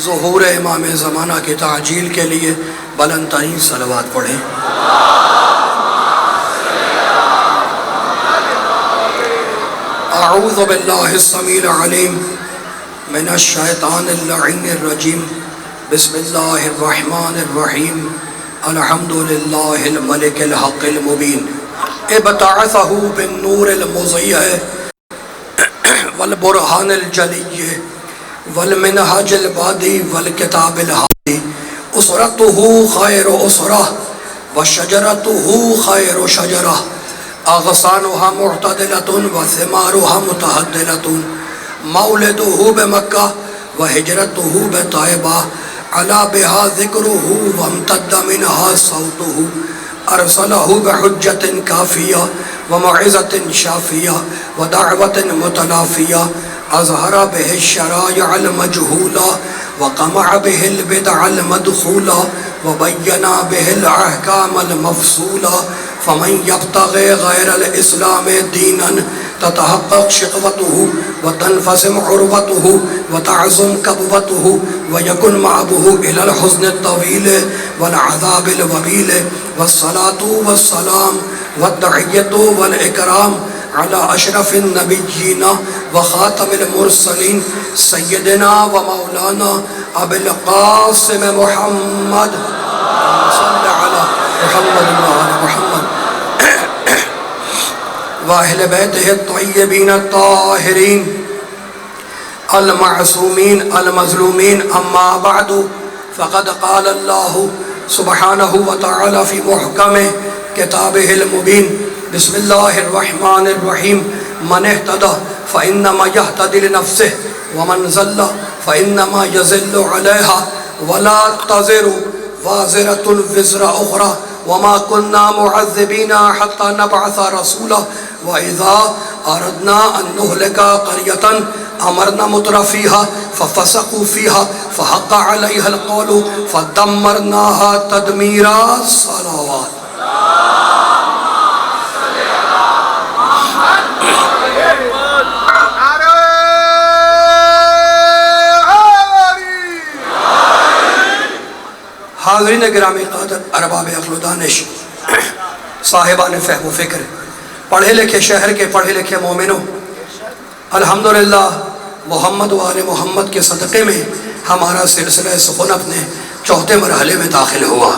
ظہور امام زمانہ کی تعجیل کے لیے بلند ترین صلوات پڑھیں۔ اعوذ باللہ السمیع العلیم من الشیطان اللعین الرجیم، بسم اللہ الرحمن الرحیم، الحمد للہ الملک الحق المبین، ابتعثہ بالنور المضیء والبرہان الجلی والمنہج البادی والکتاب الہادی، اسرتہ خیر اسرہ وشجرتہ خیر شجرہ، اغصانها معتدلة وثمارها متهدلة، مولده بمکہ وہجرته بطیبہ، علا بها ذکره وامتد منها صوته، ارسلہ بحجت کافیہ وموعظۃ شافیہ ودعوۃ متنافیہ، اظہر بہ الشرائع المجہولہ وقمع بہ البدع المدخولہ وبین بہ الاحکام المفصولہ، فمن یبتغی غیر الاسلام دینا تتحقق شقوتہ وتنفسم عروتہ وتعظم کبوتہ ویکن معبہ الی الحزن الطویل والعذاب الوبیل، والصلاة والسلام والتحیۃ والاکرام علی اشرف النبیین وخاتم المرسلین سیدنا و مولانا ابی القاسم محمد صلی علی محمد وعلی محمد واہل بیتہ الطیبین الطاہرین المعصومین المظلومین، اما بعد فقد قال اللہ سبحانہ وتعالی فی محکم کتابہ المبین، بسم اللہ الرحمن الرحیم، من اہتدى فإنما يهتدي لنفسه ومن ضل فإنما يضل عليها ولا تزر وازرة وزر أخرى وما كنا معذبين حتى نبعث رسولا وإذا أردنا أن نهلك قرية أمرنا مترفيها ففسقوا فيها فحق عليها القول فدمرناها تدميرا، صلوات۔ حاضرین گرامی قادر، ارباب عقل و دانش، صاحبان فہم و فکر، پڑھے لکھے شہر کے پڑھے لکھے مومنوں، الحمدللہ محمد و آل محمد کے صدقے میں ہمارا سلسلہ سخن اپنے چوتھے مرحلے میں داخل ہوا۔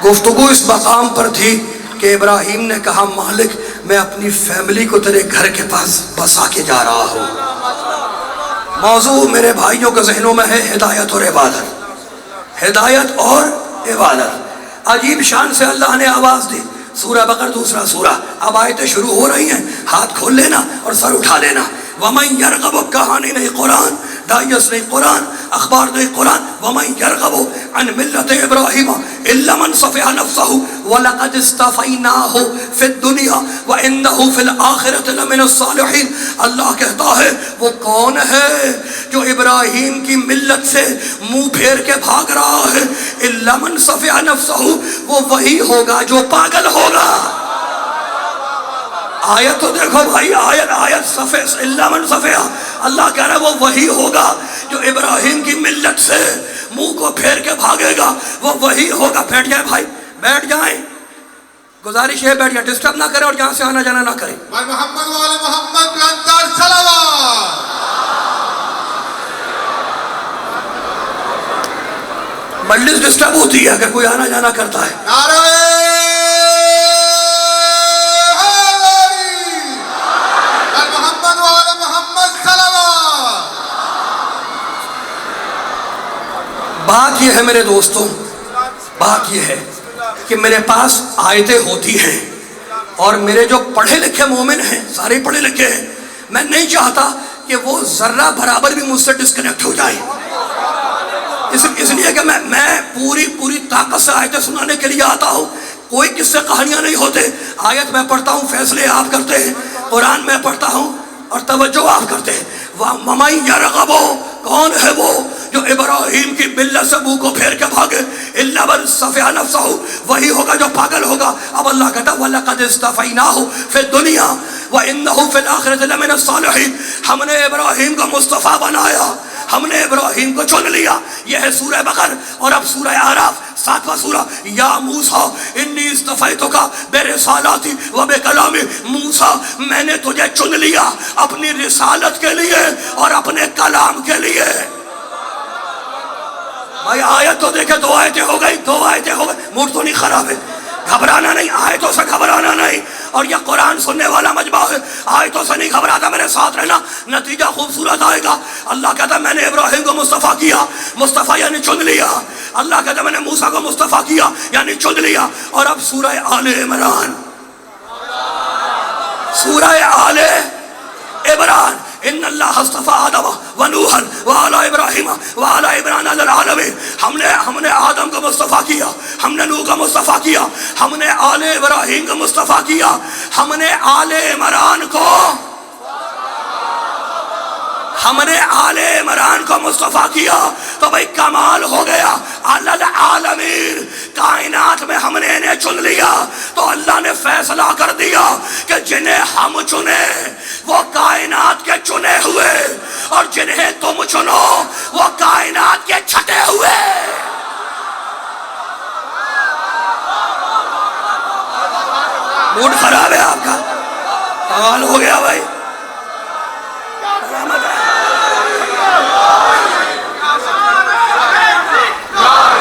گفتگو اس مقام پر تھی کہ ابراہیم نے کہا مالک میں اپنی فیملی کو تیرے گھر کے پاس بسا کے جا رہا ہوں۔ موضوع میرے بھائیوں کے ذہنوں میں ہے ہدایت اور عبادت، ہدایت اور عبادت۔ عجیب شان سے اللہ نے آواز دی، سورہ بقرہ دوسرا سورہ، اب آیتیں شروع ہو رہی ہیں، ہاتھ کھول لینا اور سر اٹھا لینا۔ وَمَن يَرْغَبُ، کہانی نہیں قرآن، ڈائیس نہیں قرآن، اخبار نہیں قرآن، وَمَن يَرْغَبُ عَن مِلَّةِ إِبْرَاهِيمَ إِلَّا مَنْ صَفِحَ نَفْسَهُ وَلَقَدِ اسْتَفَيْنَاهُ فِي الدُّنْيَا وَإِنَّهُ فِي الْآخِرَةِ لَمِنَ الصَّالِحِينَ۔ اللہ کہتا ہے وہ کون ہے جو ابراہیم کی ملت سے منہ پھیر کے بھاگ رہا ہے؟ إِلَّا مَنْ صَفِحَ نَفْسَهُ، وہ وہی ہوگا جو پاگل ہوگا۔ آیت تو دیکھو بھائی، آیت صفحہ الا من صفحہ، اللہ کہہ رہا ہے وہ وہی ہوگا جو ابراہیم کی ملت سے منہ کو پھیر کے بھاگے گا، وہ وہی ہوگا۔ بیٹھ جائیں بھائی، بیٹھ جائیں، گزارش ہے بیٹھ جائیں، ڈسٹرب نہ کریں اور جہاں سے آنا جانا نہ کریں۔ محمد وعلی محمد بلندر صلوات۔ مجلس ڈسٹرب ہوتی ہے اگر کوئی آنا جانا کرتا ہے۔ نعرہ بات یہ ہے میرے دوستوں، بات یہ ہے کہ میرے پاس آیتیں ہوتی ہیں اور میرے جو پڑھے لکھے مومن ہیں، سارے پڑھے لکھے ہیں، میں نہیں چاہتا کہ وہ ذرہ برابر بھی مجھ سے ڈسکنیکٹ ہو جائیں، اس لیے کہ میں پوری طاقت سے آیتیں سنانے کے لیے آتا ہوں۔ کوئی کس سے کہانیاں نہیں ہوتے، آیت میں پڑھتا ہوں، فیصلے آپ کرتے ہیں، قرآن میں پڑھتا ہوں اور توجہ آپ کرتے ہیں۔ وَمَن يَرْغَبُ، کون ہے وہ جو ابراہیم کی ملت سے منہ کو پھیر کے بھاگے؟ إِلَّا مَن صَفِحَ نَفْسَهُ، وہی ہوگا جو پاگل ہوگا۔ اب اللہ کہتا ہے وَلَقَدِ اسْتَفَيْنَاهُ فِي الدُّنْيَا وَإِنَّهُ فِي الْآخِرَةِ لَمِنَ الصَّالِحِينَ، ہم نے ابراہیم کو مصطفیٰ بنایا ہم نے ابراہیم کو چن لیا. یہ ہے سورہ بقر. اور اب سورہ اعراف 7واں سورہ. یا موسیٰ انی اصطفیتک برسالاتی و بکلامی. موسیٰ میں نے تجھے چن لیا اپنی رسالت کے لیے اور اپنے کلام کے لیے. بھائی آیت تو دیکھے 2 آیتیں ہو گئی. 2 آیتیں ہو گئی. موڈ تو نہیں خراب ہے. گھبرانا نہیں, آیتوں سے گھبرانا نہیں. اور یہ قرآن سننے والا مجمع ہے, آیتوں سے نہیں گھبراتا, میرے ساتھ رہنا, نتیجہ خوبصورت آئے گا. اللہ کہتا ہے میں نے ابراہیم کو مصطفیٰ کیا. مصطفیٰ یعنی چن لیا. اللہ کہتا ہے میں نے موسیٰ کو مصطفیٰ کیا یعنی چن لیا. اور اب سورہ آل عمران, سورہ آل عمران. ان اللہ اصطفیٰ آدم و نوحا وآل ابراہیم وآل عمران علی العالمین. ہم نے آدم کو مصطفیٰ کیا, ہم نے نوح کو مصطفیٰ کیا, ہم نے آل ابراہیم کو مصطفیٰ کیا, ہم نے آل عمران کو مصطفیٰ کیا. تو بھئی کمال ہو گیا. علی العالمین, کائنات میں ہم نے انہیں چن لیا. تو اللہ نے فیصلہ کر دیا کہ جنہیں ہم چنے وہ کائنات کے چنے ہوئے, اور جنہیں تم چنو وہ کائنات کے چھٹے ہوئے. موڈ خراب ہے آپ کا, کمال ہو گیا بھائی.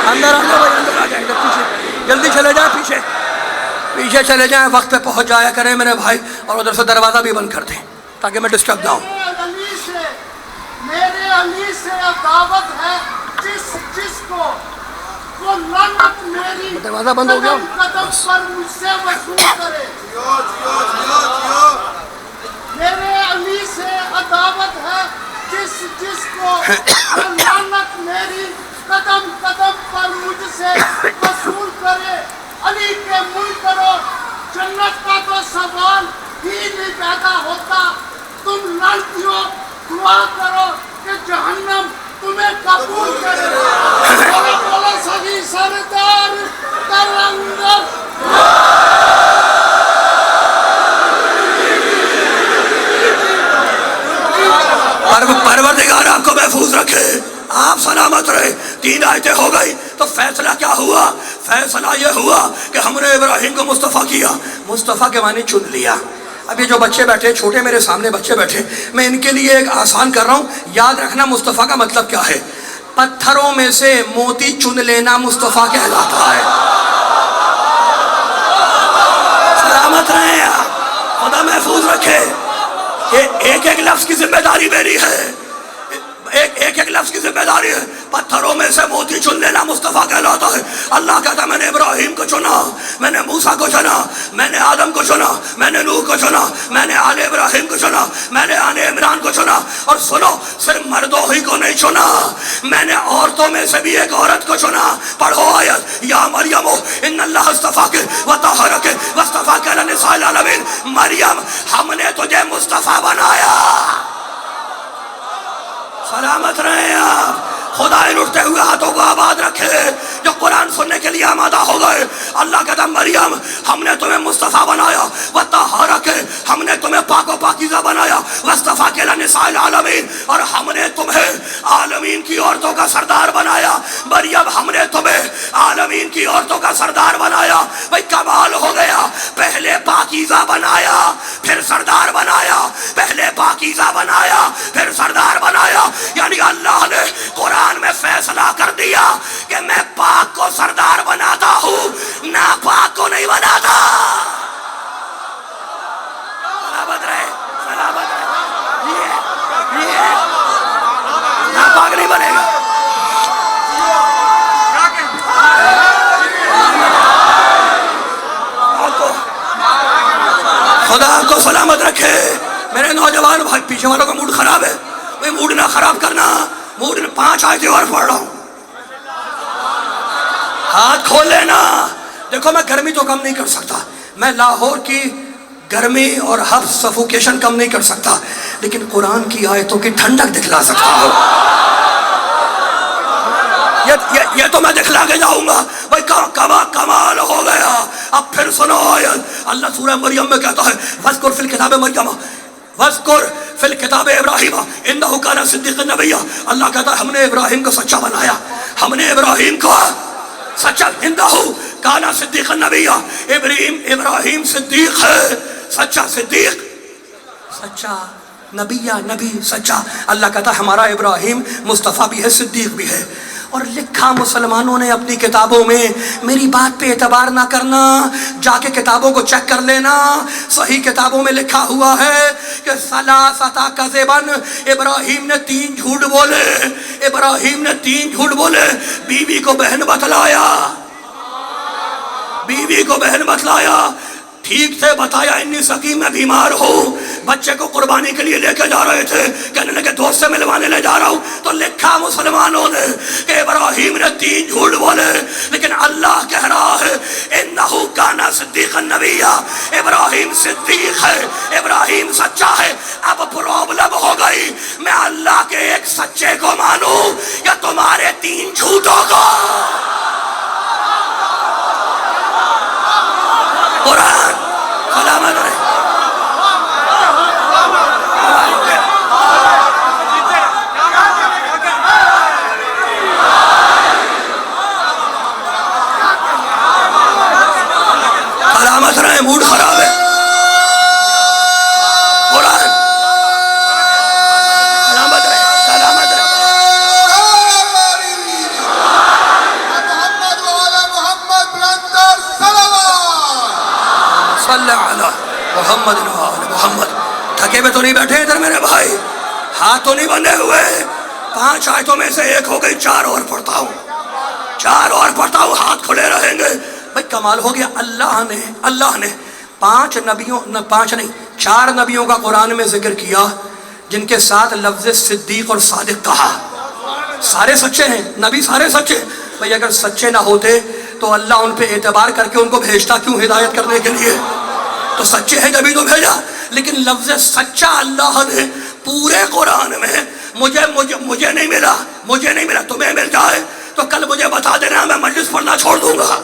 اندر آ جائیں, پیچھے جلدی چلے جائیں, پیچھے چلے جائیں, وقت پہ پہنچ جایا کریں میرے بھائی. اور ادھر سے دروازہ بھی بند کر دیں تاکہ میں ڈسٹرب نہ ہوں. میرے علی سے دعوت ہے جس کو وہ لعنت میری دروازہ بند ہو گیا قدم پر مجھ سے وصول کرے. میرے علی سے عداوت ہے جس کو وہ لعنت میری قدم پر مجھ سے وصول کرے. علی کے منکرو جنت کا تو سوال ہی نہیں پیدا ہوتا. تم لڑکیوں دعا کرو کہ جہنم تمہیں قبول کرے. بولو سبھی سردار کلندر. پروردگار آپ کو محفوظ رکھے, آپ سلامت رہے. 3 آیتیں ہو گئی. تو فیصلہ کیا ہوا؟ فیصلہ یہ ہوا کہ ہم نے ابراہیم کو مصطفیٰ کیا. مصطفیٰ کے معنی چن لیا. اب یہ جو بچے بیٹھے چھوٹے, میرے سامنے بچے بیٹھے, میں ان کے لیے ایک آسان کر رہا ہوں. یاد رکھنا مصطفیٰ کا مطلب کیا ہے. پتھروں میں سے موتی چن لینا مصطفیٰ کہلاتا ہے. سلامت رہیں آپ, خدا محفوظ رکھے. ایک لفظ کی ذمہ داری میری ہے, ایک لفظ کی ذمہ داری ہے. پتھروں میں سے موتی چن لینا مصطفیٰ کہلاتا ہے. اللہ کہتا ہے میں نے ابراہیم کو چنا, میں نے موسیٰ کو چنا, میں نے آدم کو چنا, میں نے نوح کو چنا, میں نے آل ابراہیم کو چنا, میں نے آل عمران کو چنا. اور سنو, صرف مردوں ہی کو نہیں چنا, میں نے عورتوں میں سے بھی ایک عورت کو چنا. پڑھو آیت. یا مریم ان اللہ اصطفاک وطہرک واصطفاک علی نساء العالمین. مریم ہم نے تجھے مصطفیٰ بنایا. سلامت رہیں آپ. خدا ان اٹھتے ہوئے ہاتھوں کو آباد رکھے جو قرآن سننے کے لیے آمادہ ہو گئے. اللہ کہتا مریم ہم نے تمہیں مصطفیٰ بنایا, وطہرک ہم نے تمہیں پاک و پاکیزہ بنایا, واصطفاک علی نساء العالمین اور ہم نے تمہیں عالمین کی عورتوں کا سردار بنایا. مریم ہم نے تمہیں عالمین کی عورتوں کا سردار بنایا. بھئی کمال ہو گیا. پہلے پاکیزہ بنایا پھر سردار بنایا, پہلے پاکیزہ بنایا پھر سردار بنایا. یعنی اللہ نے قرآن میں فیصلہ کر دیا کہ میں پاک کو سردار بناتا ہوں, ناپاک کو نہیں بناتا. سلامت رہے, سلامت رہے. یہ ناپاک نہیں بنے گا. خدا آپ کو سلامت رکھے. میرے نوجوان بھائی, پیچھے والوں کا موڈ خراب ہے, میں موڈ نہ خراب کرنا. موڈ 5 آیتیں اور پڑھ رہا ہوں, ہاتھ کھول لینا. دیکھو میں گرمی تو کم نہیں کر سکتا, میں لاہور کی گرمی اور حبس سفوکیشن کم نہیں کر سکتا, لیکن قرآن کی آیتوں کی ٹھنڈک دکھلا سکتا ہوں. یہ تو میں دکھلا کے جاؤں گا. بھائی کمال ہو گیا. اب پھر سنو آیت. اللہ سورہ مریم میں کہتا ہے وَاذْكُرْ فِي الْكِتَابِ مَرْيَمَ وذکر فی الکتاب ابراہیم انہ کان صدیقا نبیا، اللہ کہتا ہے ہم نے ابراہیم کو سچا بنایا، ہم نے ابراہیم کو سچا، انہ کان صدیقا نبیا، ابراہیم صدیق ہے، سچا صدیق، سچا نبی سچا۔ اللہ کہتا ہے ہمارا ابراہیم مصطفیٰ بھی ہے، صدیق بھی ہے۔ اور لکھا مسلمانوں نے اپنی کتابوں میں، میری بات پہ اعتبار نہ کرنا، جا کے کتابوں کو چیک کر لینا، صحیح کتابوں میں لکھا ہوا ہے کہ ثلاثۃ کذبا، ابراہیم نے 3 جھوٹ بولے، ابراہیم نے 3 جھوٹ بولے، بیوی کو بہن بتلایا، بیوی کو بہن بتلایا، ٹھیک سے بتایا انی سقیم میں بیمار ہوں، بچے کو قربانی کے لیے لے کے جا رہے تھے، کہنے لگے دوست سے ملوانے لے جا رہا ہوں، تو لکھا مسلمانوں نے کہ ابراہیم نے 3 جھوٹ بولے، لیکن اللہ کہہ رہا ہے انہ کان صدیقا نبیا، ابراہیم صدیق ہے، ابراہیم سچا ہے۔ اب پرابلم ہو گئی، میں اللہ کے ایک سچے کو مانوں یا تمہارے 3 جھوٹوں کو؟ قرآن سلامت رہے۔ سلامت رہے، موڈ خراب ہے۔ قرآن سلامت رہے، سلامت رہے۔ محمد وعلی محمد بلندر صلوات۔ صلی علی محمد وعلی محمد۔ تھکے میں تو نہیں بیٹھے ادھر میرے بھائی، ہاتھ تو نہیں بندھے ہوئے؟ 5 آیتوں میں سے ایک ہو گئی، 4 اور پڑھتا ہوں، 4 اور پڑھتا ہوں، ہاتھ کھلے رہیں گے۔ بھائی کمال ہو گیا، اللہ نے 5 نبیوں، 5 نہیں 4 نبیوں کا قرآن میں ذکر کیا جن کے ساتھ لفظ صدیق اور صادق کہا۔ سارے سچے ہیں نبی، سارے سچے۔ بھائی اگر سچے نہ ہوتے تو اللہ ان پہ اعتبار کر کے ان کو بھیجتا کیوں ہدایت کرنے کے لیے؟ تو سچے ہیں جبھی تو بھیجا۔ لیکن لفظ سچا اللہ نے پورے قرآن میں مجھے نہیں ملا، تمہیں مل جائے تو کل مجھے بتا دینا، میں مجلس پڑھنا چھوڑ دوں گا۔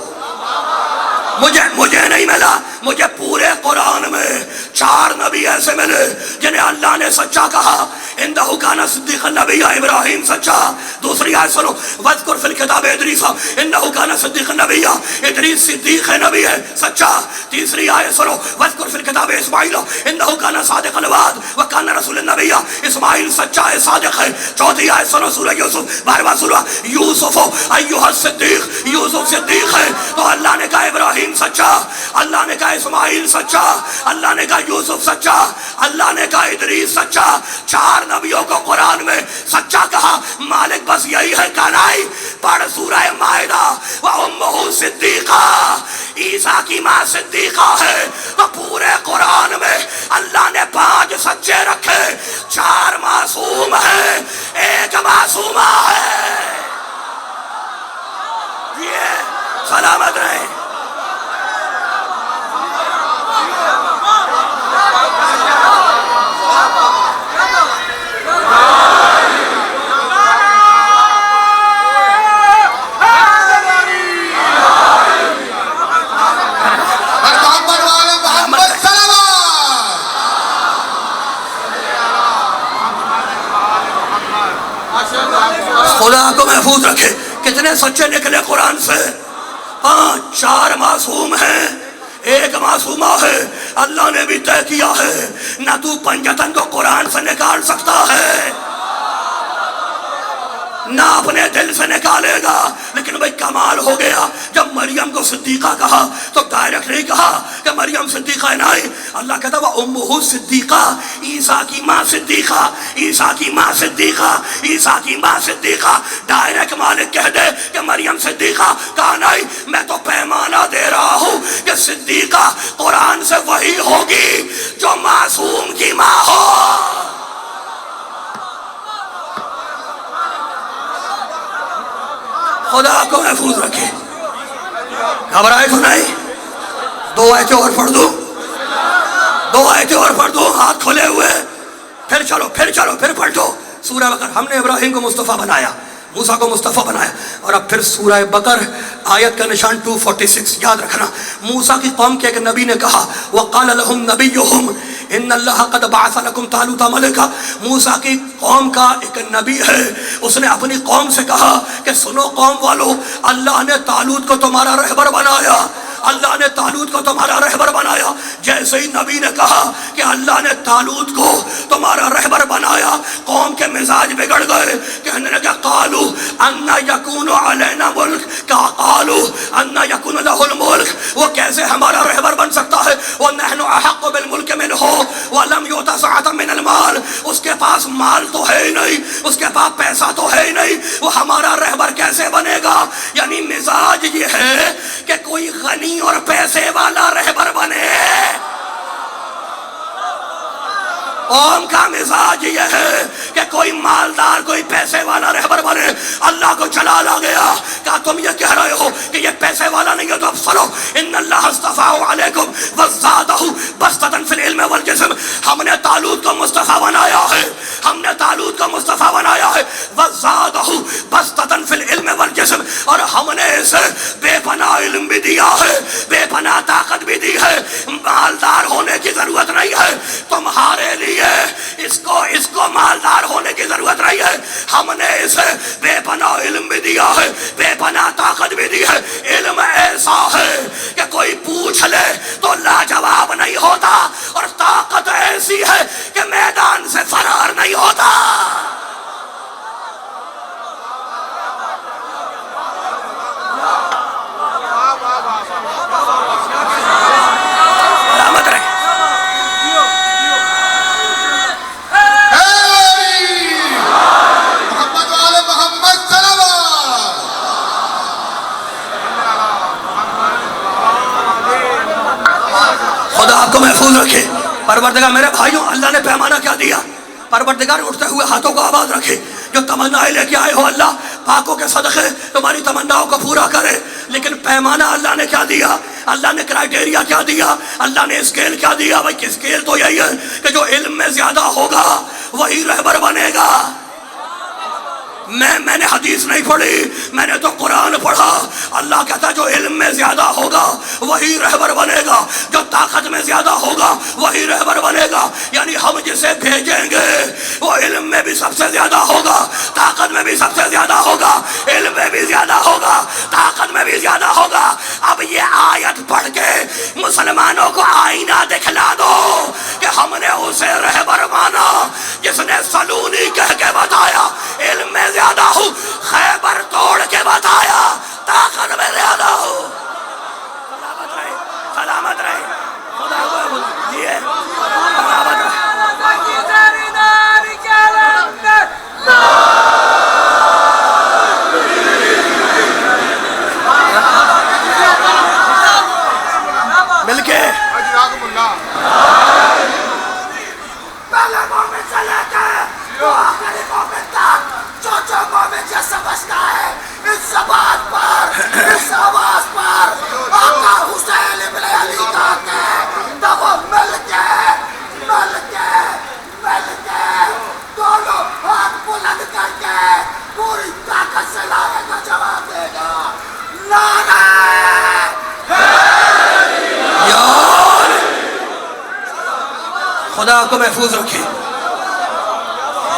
مجھے نہیں ملا، مجھے پورے قرآن میں 4 نبی ایسے ملے جنہیں اللہ نے سچا کہا۔ انہ کان صدیقا نبیا، ابراہیم سچا۔ دوسری آیت سنو، وذکر فی الکتاب ادریس انہ کان صدیقا نبیا، ادریس صدیق ہے، نبی ہے، سچا۔ تیسری آیت سنو، وذکر فی الکتاب اسماعیل انہ کان صادق الوعد وکان رسول النبی، اسماعیل سچا ہے، صادق ہے۔ چوتھی آیت سنو، سورہ یوسف 12واں سورہ، یوسف ایھا الصدیق، یوسف صدیق ہے۔ تو اللہ نے کہا ابراہیم سچا، اللہ نے کہا اسماعیل سچا، اللہ نے کہا یوسف سچا، اللہ نے کہا ادریس سچا۔ 4 نبیوں کو قرآن میں سچا کہا۔ مالک بس یہی ہے کہنائی، پڑھ سورہ مائدہ، وَأُمُّهُ صِدِّیقَةٌ، عیسیٰ کی ماں صدیقہ ہے۔ تو پورے قرآن میں اللہ نے 5 سچے رکھے، 4 معصوم ہیں، 1 معصومہ ہے۔ یہ سلامت رہیں۔ محمد وعلی محمد صلوات۔ خدا کو محفوظ رکھے۔ کتنے سچے نکلے قرآن سے؟ 5، 4 معصوم ہیں، 1 معصومہ ہے۔ اللہ نے بھی طے کیا ہے، نہ تو پنجتن کو قرآن سے نکال سکتا ہے نہ اپنے دل سے نکالے گا۔ لیکن بھئی کمال ہو گیا، جب مریم کو صدیقہ کہا تو ڈائریکٹ نہیں کہا کہ مریم صدیقہ ہے، نہیں، اللہ کہتا وہ امہ صدیقہ، عیسیٰ کی ماں صدیقہ، عیسیٰ کی ماں صدیقہ، عیسیٰ کی ماں صدیقہ۔ ڈائریکٹ مالک کہہ دے کہ مریم صدیقہ، کہا نہیں، میں تو پیمانہ دے رہا ہوں کہ صدیقہ قرآن سے وہی ہوگی جو معصوم کی ماں ہو۔ خدا کو محفوظ رکھے۔ گھبرائے تو نہیں؟ 2 آیتیں اور پڑھ دوں، 2 آیتیں اور پڑھ دوں، ہاتھ کھلے ہوئے، پھر چلو پھر پڑھ دو۔ سورہ بقر، ہم نے ابراہیم کو مصطفیٰ بنایا، موسیٰ کو مصطفیٰ بنایا، اور اب پھر سورہ بقر آیت کا نشان 246 یاد رکھنا۔ موسیٰ کی قوم کے ایک نبی نے کہا، وَقَالَ لَهُمْ نَبِيُّهُمْ ان اللہ قد بعث لکم طالوت ملکا، موسیٰ کی قوم کا ایک نبی ہے، اس نے اپنی قوم سے کہا کہ سنو قوم والو، اللہ نے طالوت کو تمہارا رہبر بنایا، اللہ نے طالوت کو تمہارا رہبر بنایا۔ جیسے ہی نبی نے کہا کہ اللہ نے طالوت کو تمہارا رہبر بنایا، قوم کے مزاج بگڑ گئے، کہنے لگے قالو ان یکون علینا ملک، کہا قالو ان یکون لہ الملک، وہ کیسے ہمارا رہبر بن سکتا ہے، وَنَحْنُ أَحَقُّ بِالْمُلْكِ مِنْهُ وَلَمْ يُؤْتَ سَعَةً مِنَ الْمَالِ، اس کے پاس مال تو ہے ہی نہیں، اس کے پاس پیسہ تو ہے ہی نہیں، وہ ہمارا رہبر کیسے بنے گا؟ یعنی مزاج یہ ہے کہ کوئی غنی اور پیسے والا رہبر بنے۔ قوم کا مزاج یہ ہے کہ کوئی مالدار، کوئی پیسے والا رہبر بنے۔ اللہ کو جلال آ گیا، کہا تم یہ کہہ رہے ہو کہ یہ پیسے والا نہیں ہے تو اب سنو، ان اللہ اصطفاہ علیکم وزادہ بسطۃ فی العلم والجسم، ہم نے طالوت کو مصطفیٰ بنایا ہے، ہم نے طالوت کو مصطفیٰ بنایا ہے، وزادہ بسطۃ فی العلم والجسم، اور ہم نے اسے بے پناہ علم بھی دیا ہے، بے پناہ طاقت بھی دی ہے، مالدار ہونے کی ضرورت نہیں ہے تمہارے لیے، اس کو مالدار ہونے کی ضرورت نہیں ہے، ہم نے اسے بے پناہ علم بھی دیا ہے، بے پناہ طاقت بھی دی ہے، علم ایسا ہے کہ کوئی پوچھ لے تو لاجواب نہیں ہوتا، اور طاقت ایسی ہے کہ میدان سے فرار نہیں ہوتا۔ خدا آپ کو محفوظ رکھے۔ پروردگار میرے بھائیوں، اللہ نے پیمانہ کیا دیا؟ پروردگار اٹھتے ہوئے ہاتھوں کو آباد رکھے، جو تمنائیں لے کے آئے ہو اللہ پاکوں کے صدقے تمہاری تمناؤں کو پورا کرے۔ لیکن پیمانہ اللہ نے کیا دیا؟ اللہ نے کرائیٹیریا کیا دیا؟ اللہ نے اسکیل کیا دیا؟ بھائی اسکیل تو یہی ہے کہ جو علم میں زیادہ ہوگا وہی رہبر بنے گا۔ میں نے حدیث نہیں پڑھی، میں نے تو قرآن پڑھا۔ اللہ کہتا ہے جو علم میں زیادہ ہوگا وہی رہبر بنے گا، جو طاقت میں زیادہ ہوگا وہی رہبر بنے گا۔ یعنی ہم جسے بھیجیں گے وہ علم میں بھی سب سے زیادہ ہوگا، طاقت میں بھی سب سے زیادہ ہوگا، علم میں بھی زیادہ ہوگا، طاقت میں بھی زیادہ ہوگا۔ اب یہ آیت پڑھ کے مسلمانوں کو آئینہ دکھلا دو کہ ہم نے اسے رہبر مانا جس نے سلونی کہہ کے بتایا علم میں زیادہ ہوں، خیبر توڑ کے بتایا طاقت میں زیادہ ہوں۔ سلامت رہے، سلامت رہے، خدا کو دیئے سلامت رہے۔ مل کے پہلے مومن سے لے کے تو آخری مومن تک جو مومن یہ سمجھتا ہے اس زبان پر، اس آواز پر آقا حسین ابن علی کا کہ تب وہ مل کے دونوں ہاتھ بلند کر کے پوری طاقت سے نعرے کا جواب دے گا، نعرہ خدا آپ کو محفوظ رکھے۔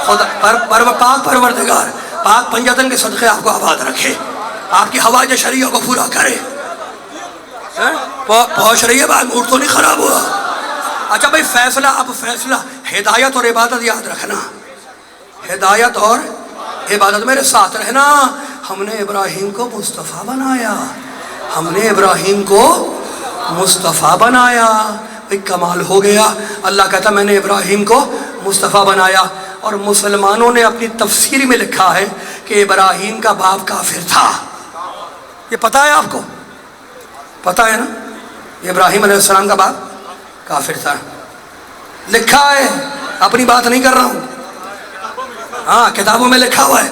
خدا پاک پروردگار پاک پنجتن کے صدقے آپ کو آباد رکھے، آپ کی حوائج شریعہ کو پورا کرے۔ پہنچ رہی ہے بات، موڈ تو نہیں خراب ہوا؟ اچھا بھائی فیصلہ، اب فیصلہ ہدایت اور عبادت یاد رکھنا، ہدایت اور عبادت میرے ساتھ رہنا۔ ہم نے ابراہیم کو مصطفیٰ بنایا، ہم نے ابراہیم کو مصطفیٰ بنایا۔ ایک کمال ہو گیا۔ اللہ کہتا میں نے ابراہیم کو مصطفیٰ بنایا، اور مسلمانوں نے اپنی تفسیر میں لکھا ہے کہ ابراہیم کا باپ کافر تھا۔ یہ پتہ ہے آپ کو؟ پتہ ہے نا؟ ابراہیم علیہ السلام کا باپ کافر تھا، لکھا ہے، اپنی بات نہیں کر رہا ہوں، ہاں کتابوں میں لکھا ہوا ہے،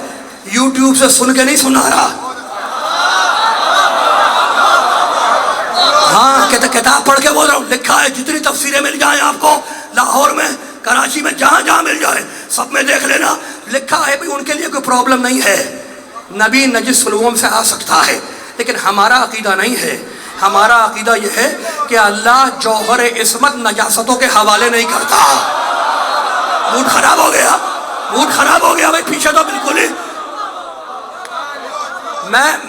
یوٹیوب سے سن کے نہیں سنا رہا، ہاں کتاب پڑھ کے بول رہا ہوں، لکھا ہے۔ جتنی تفسیریں مل جائیں آپ کو لاہور میں، کراچی میں، جہاں جہاں مل جائے سب میں دیکھ لینا، لکھا ہے بھی ان کے لیے کوئی پرابلم نہیں ہے، نبی نجس الوم سے آ سکتا ہے، لیکن ہمارا عقیدہ نہیں ہے۔ ہمارا عقیدہ یہ ہے کہ اللہ جوہر عصمت نجاستوں کے حوالے نہیں کرتا. موڈ خراب ہو گیا, موڈ خراب ہو گیا بھائی, پیچھے تو بالکل ہی.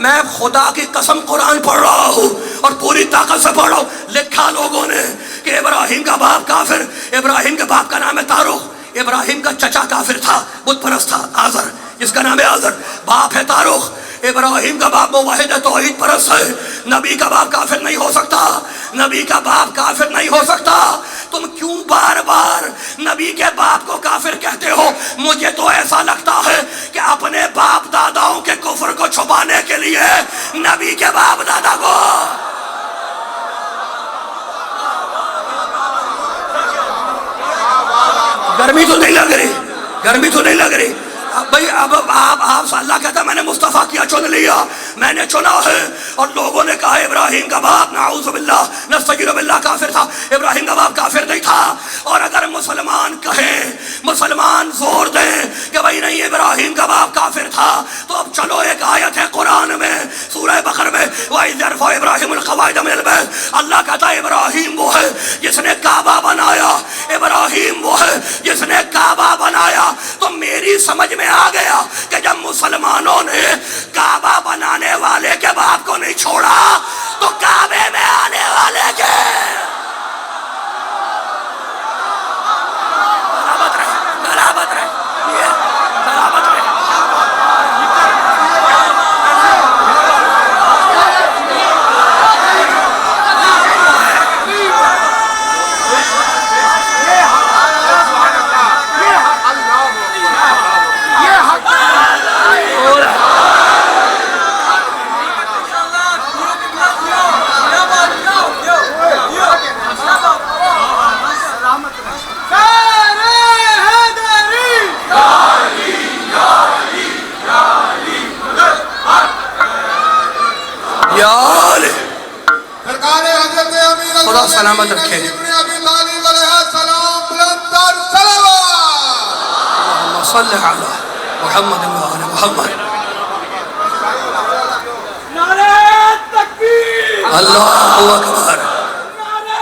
میں خدا کی قسم قرآن پڑھ رہا ہوں اور پوری طاقت سے پڑھ رہا ہوں. لکھا لوگوں نے کہ ابراہیم کا باپ کافر, ابراہیم کے باپ کا نام ہے تاروخ, ابراہیم کا چچا کافر تھا, بت پرست تھا, آزر, جس کا نام ہے آزر, باپ ہے تاروخ. ابراہیم کا باپ موحد توحید پرست ہے. نبی کا باپ کافر نہیں ہو سکتا, نبی کا باپ کافر نہیں ہو سکتا. تم کیوں بار بار نبی کے باپ کو کافر کہتے ہو؟ مجھے تو ایسا لگتا ہے کہ اپنے باپ داداؤں کے کفر کو چھپانے کے لیے نبی کے باپ دادا کو. گرمی تو نہیں لگ رہی, گرمی تو نہیں لگ رہی بھائی. اب آپ سے اللہ کہتا ہے میں نے مصطفیٰ کیا, چن لیا, میں نے چنا ہے. اور لوگوں نے کہا ابراہیم کا باپ نعوذ باللہ نستغفر باللہ کافر تھا. ابراہیم کا باپ کافر نہیں تھا. اور اگر مسلمان کہیں, مسلمان زور دیں کہ بھائی نہیں ابراہیم کا باپ کافر تھا, تو اب چلو ایک آیت ہے قرآن میں سورہ بقرہ میں, وَإِذْ يَرْفَعُ إِبْرَاهِيمُ الْقَوَاعِدَ مِنَ الْبَيْتِ. اللہ کہتا ہے ابراہیم وہ ہے جس نے کعبہ بنایا, ابراہیم وہ ہے جس نے کعبہ بنایا. تو میری سمجھ میں آ گیا کہ جب مسلمانوں نے کعبہ بنانے والے کے باپ کو نہیں چھوڑا تو کعبے میں آنے والے کے برابر رہے, برابر رہے, برابر رہے. خدا سلامت رکھے. اللہم صلی علی محمد و آل محمد. نعرہ تکبیر, اللہ اکبر, نعرہ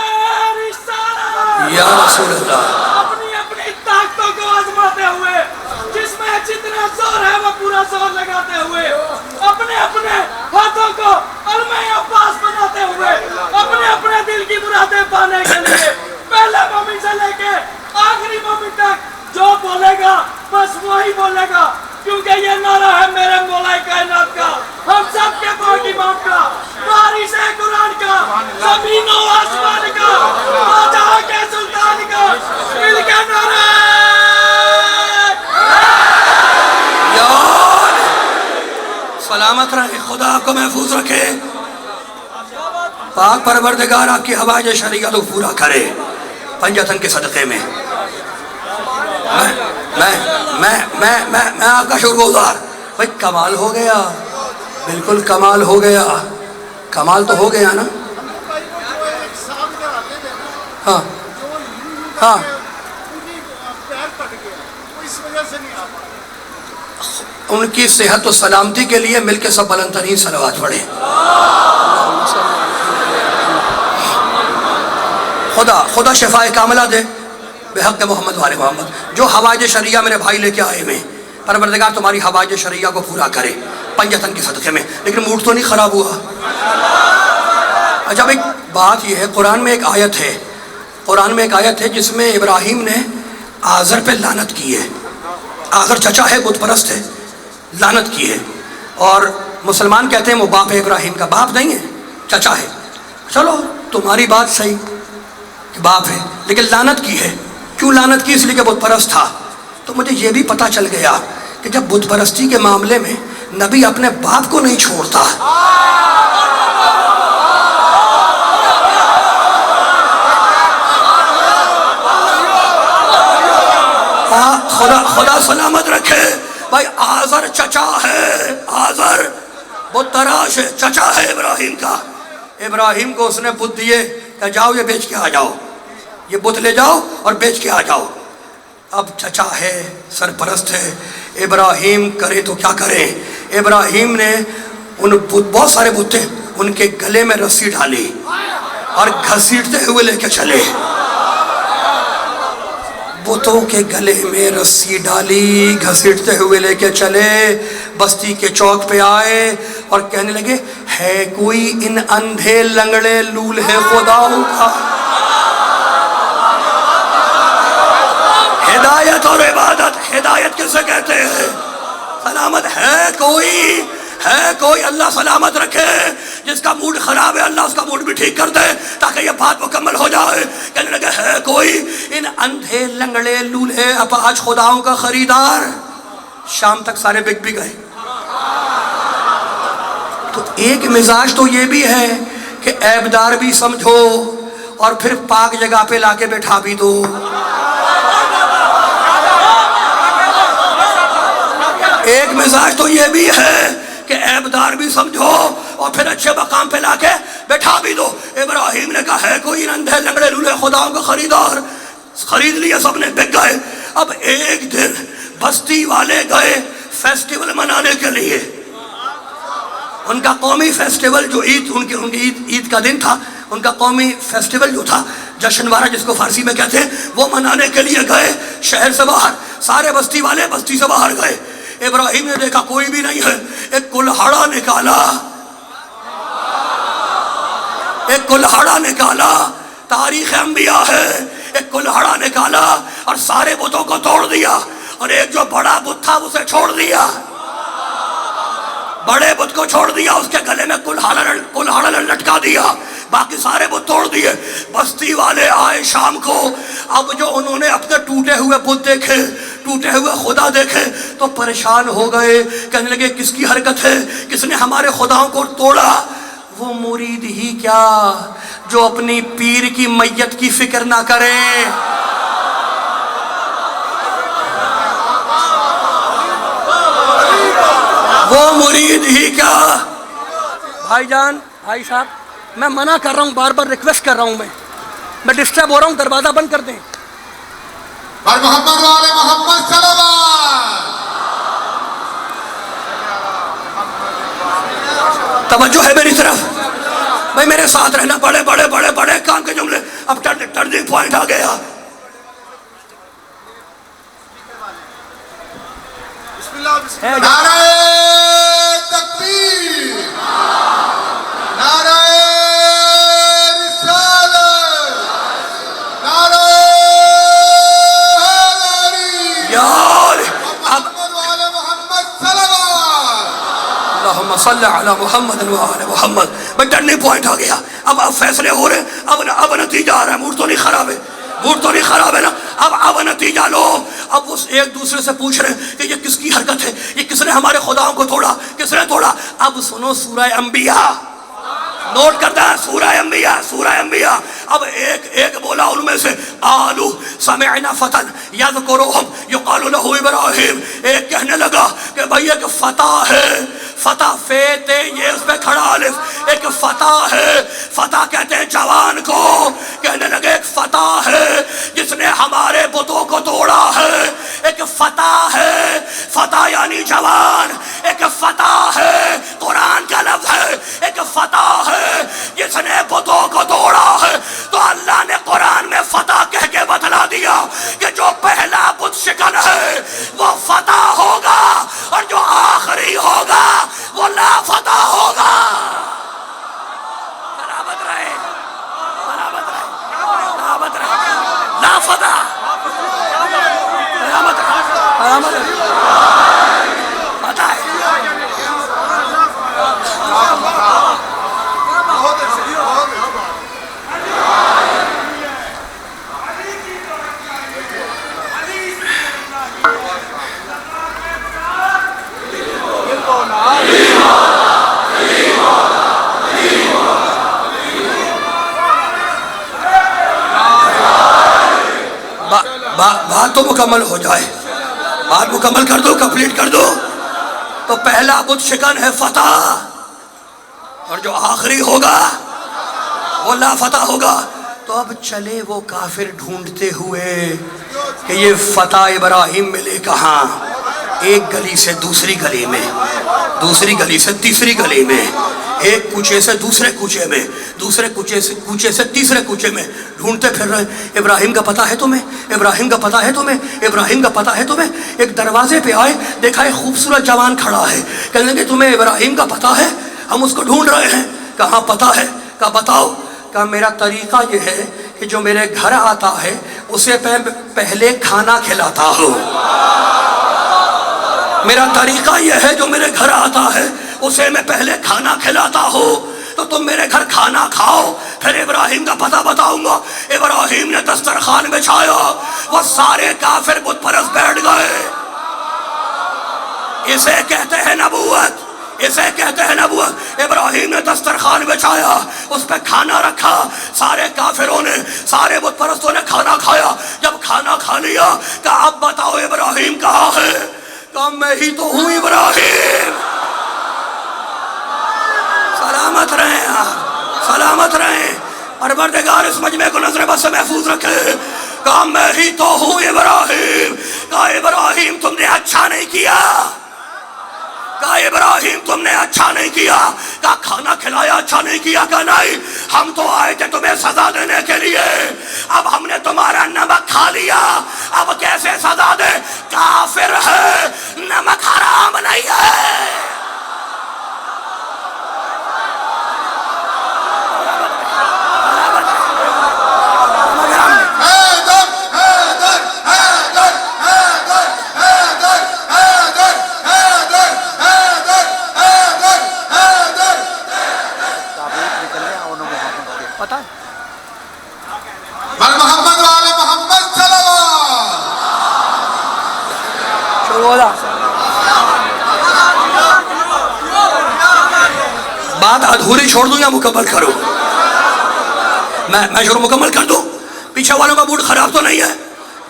رسالت. یا رسول اللہ. اپنی اپنی طاقتوں کو آزماتے ہوئے, جس میں جتنا زور ہے وہ پورا زور لگاتے ہوئے, اپنے اپنے ہاتھوں کو علم عباس بناتے ہوئے, اپنے اپنے دل کی مرادیں پانے کے لیے پہلے مومن سے لے کے آخری مومن تک جو بولے گا بس وہی بولے گا, کیونکہ یہ نعرہ ہے میرے مولا کائنات کا, ہم سب کے پاک امام کا, وارث قرآن کا, زمین و آسمان کا, بادشاہ کے سلطان کا. مل کے نعرہ سلامت رہے, خدا آپ کو محفوظ رکھے. پاک پروردگار آپ کی حوائج شریعت کو پورا کرے پنجتن کے صدقے میں. میں آپ کا شکر گزار. بھائی کمال ہو گیا, بالکل کمال ہو گیا, کمال تو ہو گیا نا. ہاں ہاں, ان کی صحت و سلامتی کے لیے مل کے سب بلند ترین صلوات پڑھیں. خدا شفاء کاملہ دے بحق محمد وآل محمد. جو حوائج شریعہ میرے بھائی لے کے آئے ہوئے, پروردگار تمہاری حوائج شریعہ کو پورا کرے پنجتن کے صدقے میں. لیکن موڈ تو نہیں خراب ہوا؟ اچھا ایک بات یہ ہے, قرآن میں ایک آیت ہے, قرآن میں ایک آیت ہے جس میں ابراہیم نے آزر پہ لعنت کی ہے. آزر چچا ہے, بت پرست ہے, لعنت کی ہے. اور مسلمان کہتے ہیں وہ باپ ہے ابراہیم کا, باپ نہیں ہے, چچا ہے. چلو تمہاری بات صحیح کہ باپ ہے, لیکن لعنت کی ہے. کیوں لعنت کی؟ اس لیے کہ بت پرست تھا. تو مجھے یہ بھی پتہ چل گیا کہ جب بت پرستی کے معاملے میں نبی اپنے باپ کو نہیں چھوڑتا. خدا سلامت رکھے. بھائی آزر چچا ہے, آزر بت تراش ہے, چچا ہے ابراہیم کا. ابراہیم کو اس نے بت دیے کہ جاؤ یہ بیچ کے آ جاؤ, یہ بت لے جاؤ اور بیچ کے آ جاؤ. اب چچا ہے, سرپرست ہے, ابراہیم کرے تو کیا کرے. ابراہیم نے ان بہت سارے بت تھے, ان کے گلے میں رسی ڈالی اور گھسیٹتے ہوئے لے کے چلے. بتوں کے گلے میں رسی ڈالی، گھسیٹتے ہوئے لے کے چلے. بستی کے چوک پہ آئے اور کہنے لگے ہے کوئی ان اندھے لنگڑے لولہے خداؤں کا؟ ہدایت اور عبادت، ہدایت کسے کہتے ہیں؟ سلامت ہے کوئی اللہ سلامت رکھے. جس کا موڈ خراب ہے اللہ اس کا موڈ بھی ٹھیک کر دے تاکہ یہ بات مکمل ہو جائے. کہنے لگے ہے کوئی ان اندھے لنگڑے لولہے اپاہج خداؤں کا خریدار؟ شام تک سارے بک بھی گئے. تو ایک مزاج تو یہ بھی ہے کہ عیبدار بھی سمجھو اور پھر پاک جگہ پہ لا کے بٹھا بھی دو. ایک مزاج تو یہ بھی ہے کہ عیبدار بھی سمجھو اور پھر اچھے مقام پہ لا کے بٹھا بھی دو. ابراہیم نے کہا ہے کوئی اندھے لنگڑے لولے خداؤں کا خریدار؟ خرید لیا سب نے، بک گئے. اب ایک دن بستی والے گئے فیسٹیول منانے کے لیے. ان کا قومی فیسٹیول جو عید، ان کی عید کا دن تھا، ان کا قومی فیسٹیول جو تھا، جشنوارہ جس کو فارسی میں کہتے ہیں، وہ منانے کے لیے گئے شہر سے باہر. سارے بستی والے بستی سے باہر گئے. ابراہیم نے دیکھا کوئی بھی نہیں ہے. ایک کلہاڑا نکالا، تاریخ انبیاء ہے. ایک کلہاڑا نکالا اور سارے بتوں کو توڑ دیا اور ایک جو بڑا بت تھا اسے چھوڑ دیا. بڑے بت کو چھوڑ دیا، اس کے گلے میں کلہاڑا لٹکا دیا، باقی سارے بت توڑ دیے. بستی والے آئے شام کو. اب جو انہوں نے اپنے ٹوٹے ہوئے بت دیکھے، ٹوٹے ہوئے خدا دیکھے تو پریشان ہو گئے. کہنے لگے کس کی حرکت ہے؟ کس نے ہمارے خداؤں کو توڑا؟ وہ مرید ہی کیا جو اپنی پیر کی میت کی فکر نہ کرے. وہ مرید ہی کیا. بھائی جان، بھائی صاحب، میں منع کر رہا ہوں، بار بار ریکویسٹ کر رہا ہوں، میں ڈسٹرب ہو رہا ہوں، دروازہ بند کر دیں. اور محمد والے محمد صلوات. توجہ ہے میری طرف بھائی، میرے ساتھ رہنا. بڑے بڑے بڑے بڑے کام کے جملے. اب ٹرننگ پوائنٹ آ گیا. نعرہ تکبیر، نعرہ رسالت، نعرہ حیدری. یار محمد والے محمد صلوات. اللہم صلی علی محمد وآل محمد. بھائی ٹرننگ پوائنٹ آ گیا. اب فیصلے ہو رہے ہیں. اب نتیجہ آ رہا ہے. موڈ تو نہیں خراب ہے، موڈ تو نہیں خراب ہے نا. اب نتیجہ لو. اب وہ ایک دوسرے سے پوچھ رہے ہیں کہ یہ کس کی حرکت ہے، یہ کس نے ہمارے خداؤں کو توڑا، کس نے توڑا. اب سنو سورہ انبیاء، نوٹ کرتا ہے سورہ انبیاء. اب ایک بولا ان میں سے آلو سمعنا فتن یذکرہم یقال لہ ابراہیم. ایک کہنے لگا کہ بھئی ایک فتح ہے، فتح فیتے یہ اس پہ کھڑا الف، ایک فتح ہے. فتح کہتے ہیں جوان کو. کہنے لگے ایک فتح ہے جس نے ہمارے بتوں کو توڑا ہے. ایک فتح ہے، فتح یعنی جوان. ایک فتح ہے، قرآن کا لفظ ہے. ایک فتح ہے جس نے بتوں کو توڑا ہے. تو اللہ نے قرآن میں فتح کہہ کے بتلا دیا کہ جو پہلا بت شکن ہے وہ فتح ہوگا اور جو آخری ہوگا وہ لا فتح ہوگا. برابر رہے، برابر رہے، برابر رہے. لا فتح، برابر رہے، برابر رہے. فتح ہے. بات تو مکمل ہو جائے، بات مکمل کر دو، کمپلیٹ کر دو. تو پہلا بت شکن ہے فتح، اور جو آخری ہوگا وہ لا فتح ہوگا. تو اب چلے وہ کافر ڈھونڈتے ہوئے کہ یہ فتح ابراہیم ملے کہاں. ایک گلی سے دوسری گلی میں، دوسری گلی سے تیسری گلی میں، ایک کوچے سے دوسرے کوچے میں، دوسرے کوچے سے تیسرے کوچے میں ڈھونڈتے پھر رہے. ابراہیم کا پتہ ہے تمہیں؟ ابراہیم کا پتہ ہے تمہیں؟ ابراہیم کا پتہ ہے تمہیں؟ ایک دروازے پہ آئے، دیکھا ایک خوبصورت جوان کھڑا ہے. کہنے لگے تمہیں ابراہیم کا پتہ ہے؟ ہم اس کو ڈھونڈ رہے ہیں. کہاں پتہ ہے؟ کہا بتاؤ. کہا میرا طریقہ یہ ہے کہ جو میرے گھر آتا ہے اسے پہلے کھانا کھلاتا ہوں. میرا طریقہ یہ ہے جو میرے گھر آتا ہے اسے میں پہلے کھانا کھلاتا ہوں. تو تم میرے گھر کھانا کھاؤ، پھر ابراہیم کا پتہ بتاؤں گا. ابراہیم نے دسترخوان بچھایا، وہ سارے کافر بت پرست بیٹھ گئے. اسے کہتے ہیں نبوت، اسے کہتے ہیں نبوت. ابراہیم نے دسترخوان بچھایا، اس پہ کھانا رکھا، سارے کافروں نے، سارے بت پرستوں نے کھانا کھایا. جب کھانا کھا لیا کہا اب بتاؤ ابراہیم کہاں ہے؟ کہا میں ہی تو ہوں ابراہیم. سلامت رہیں آپ، سلامت رہیں. پروردگار اس مجمع کو نظر بد سے محفوظ رکھے. کہا میں ہی تو ہوں ابراہیم. کہا ابراہیم تم نے اچھا نہیں کیا. کہا ابراہیم تم نے اچھا نہیں کیا. کہا کھانا کھلایا اچھا نہیں کیا. کہا نہیں، ہم تو آئے تھے تمہیں سزا دینے کے لیے. اب ہم نے تمہارا نمک کھا لیا، اب کیسے سزا دے؟ کافر ہے، نمک حرام نہیں ہے. محمد والے محمد صلوات. بات ادھوری چھوڑ دوں یا مکمل کروں؟ میں شروع مکمل کر دوں. پیچھے والوں کا موڈ خراب تو نہیں ہے؟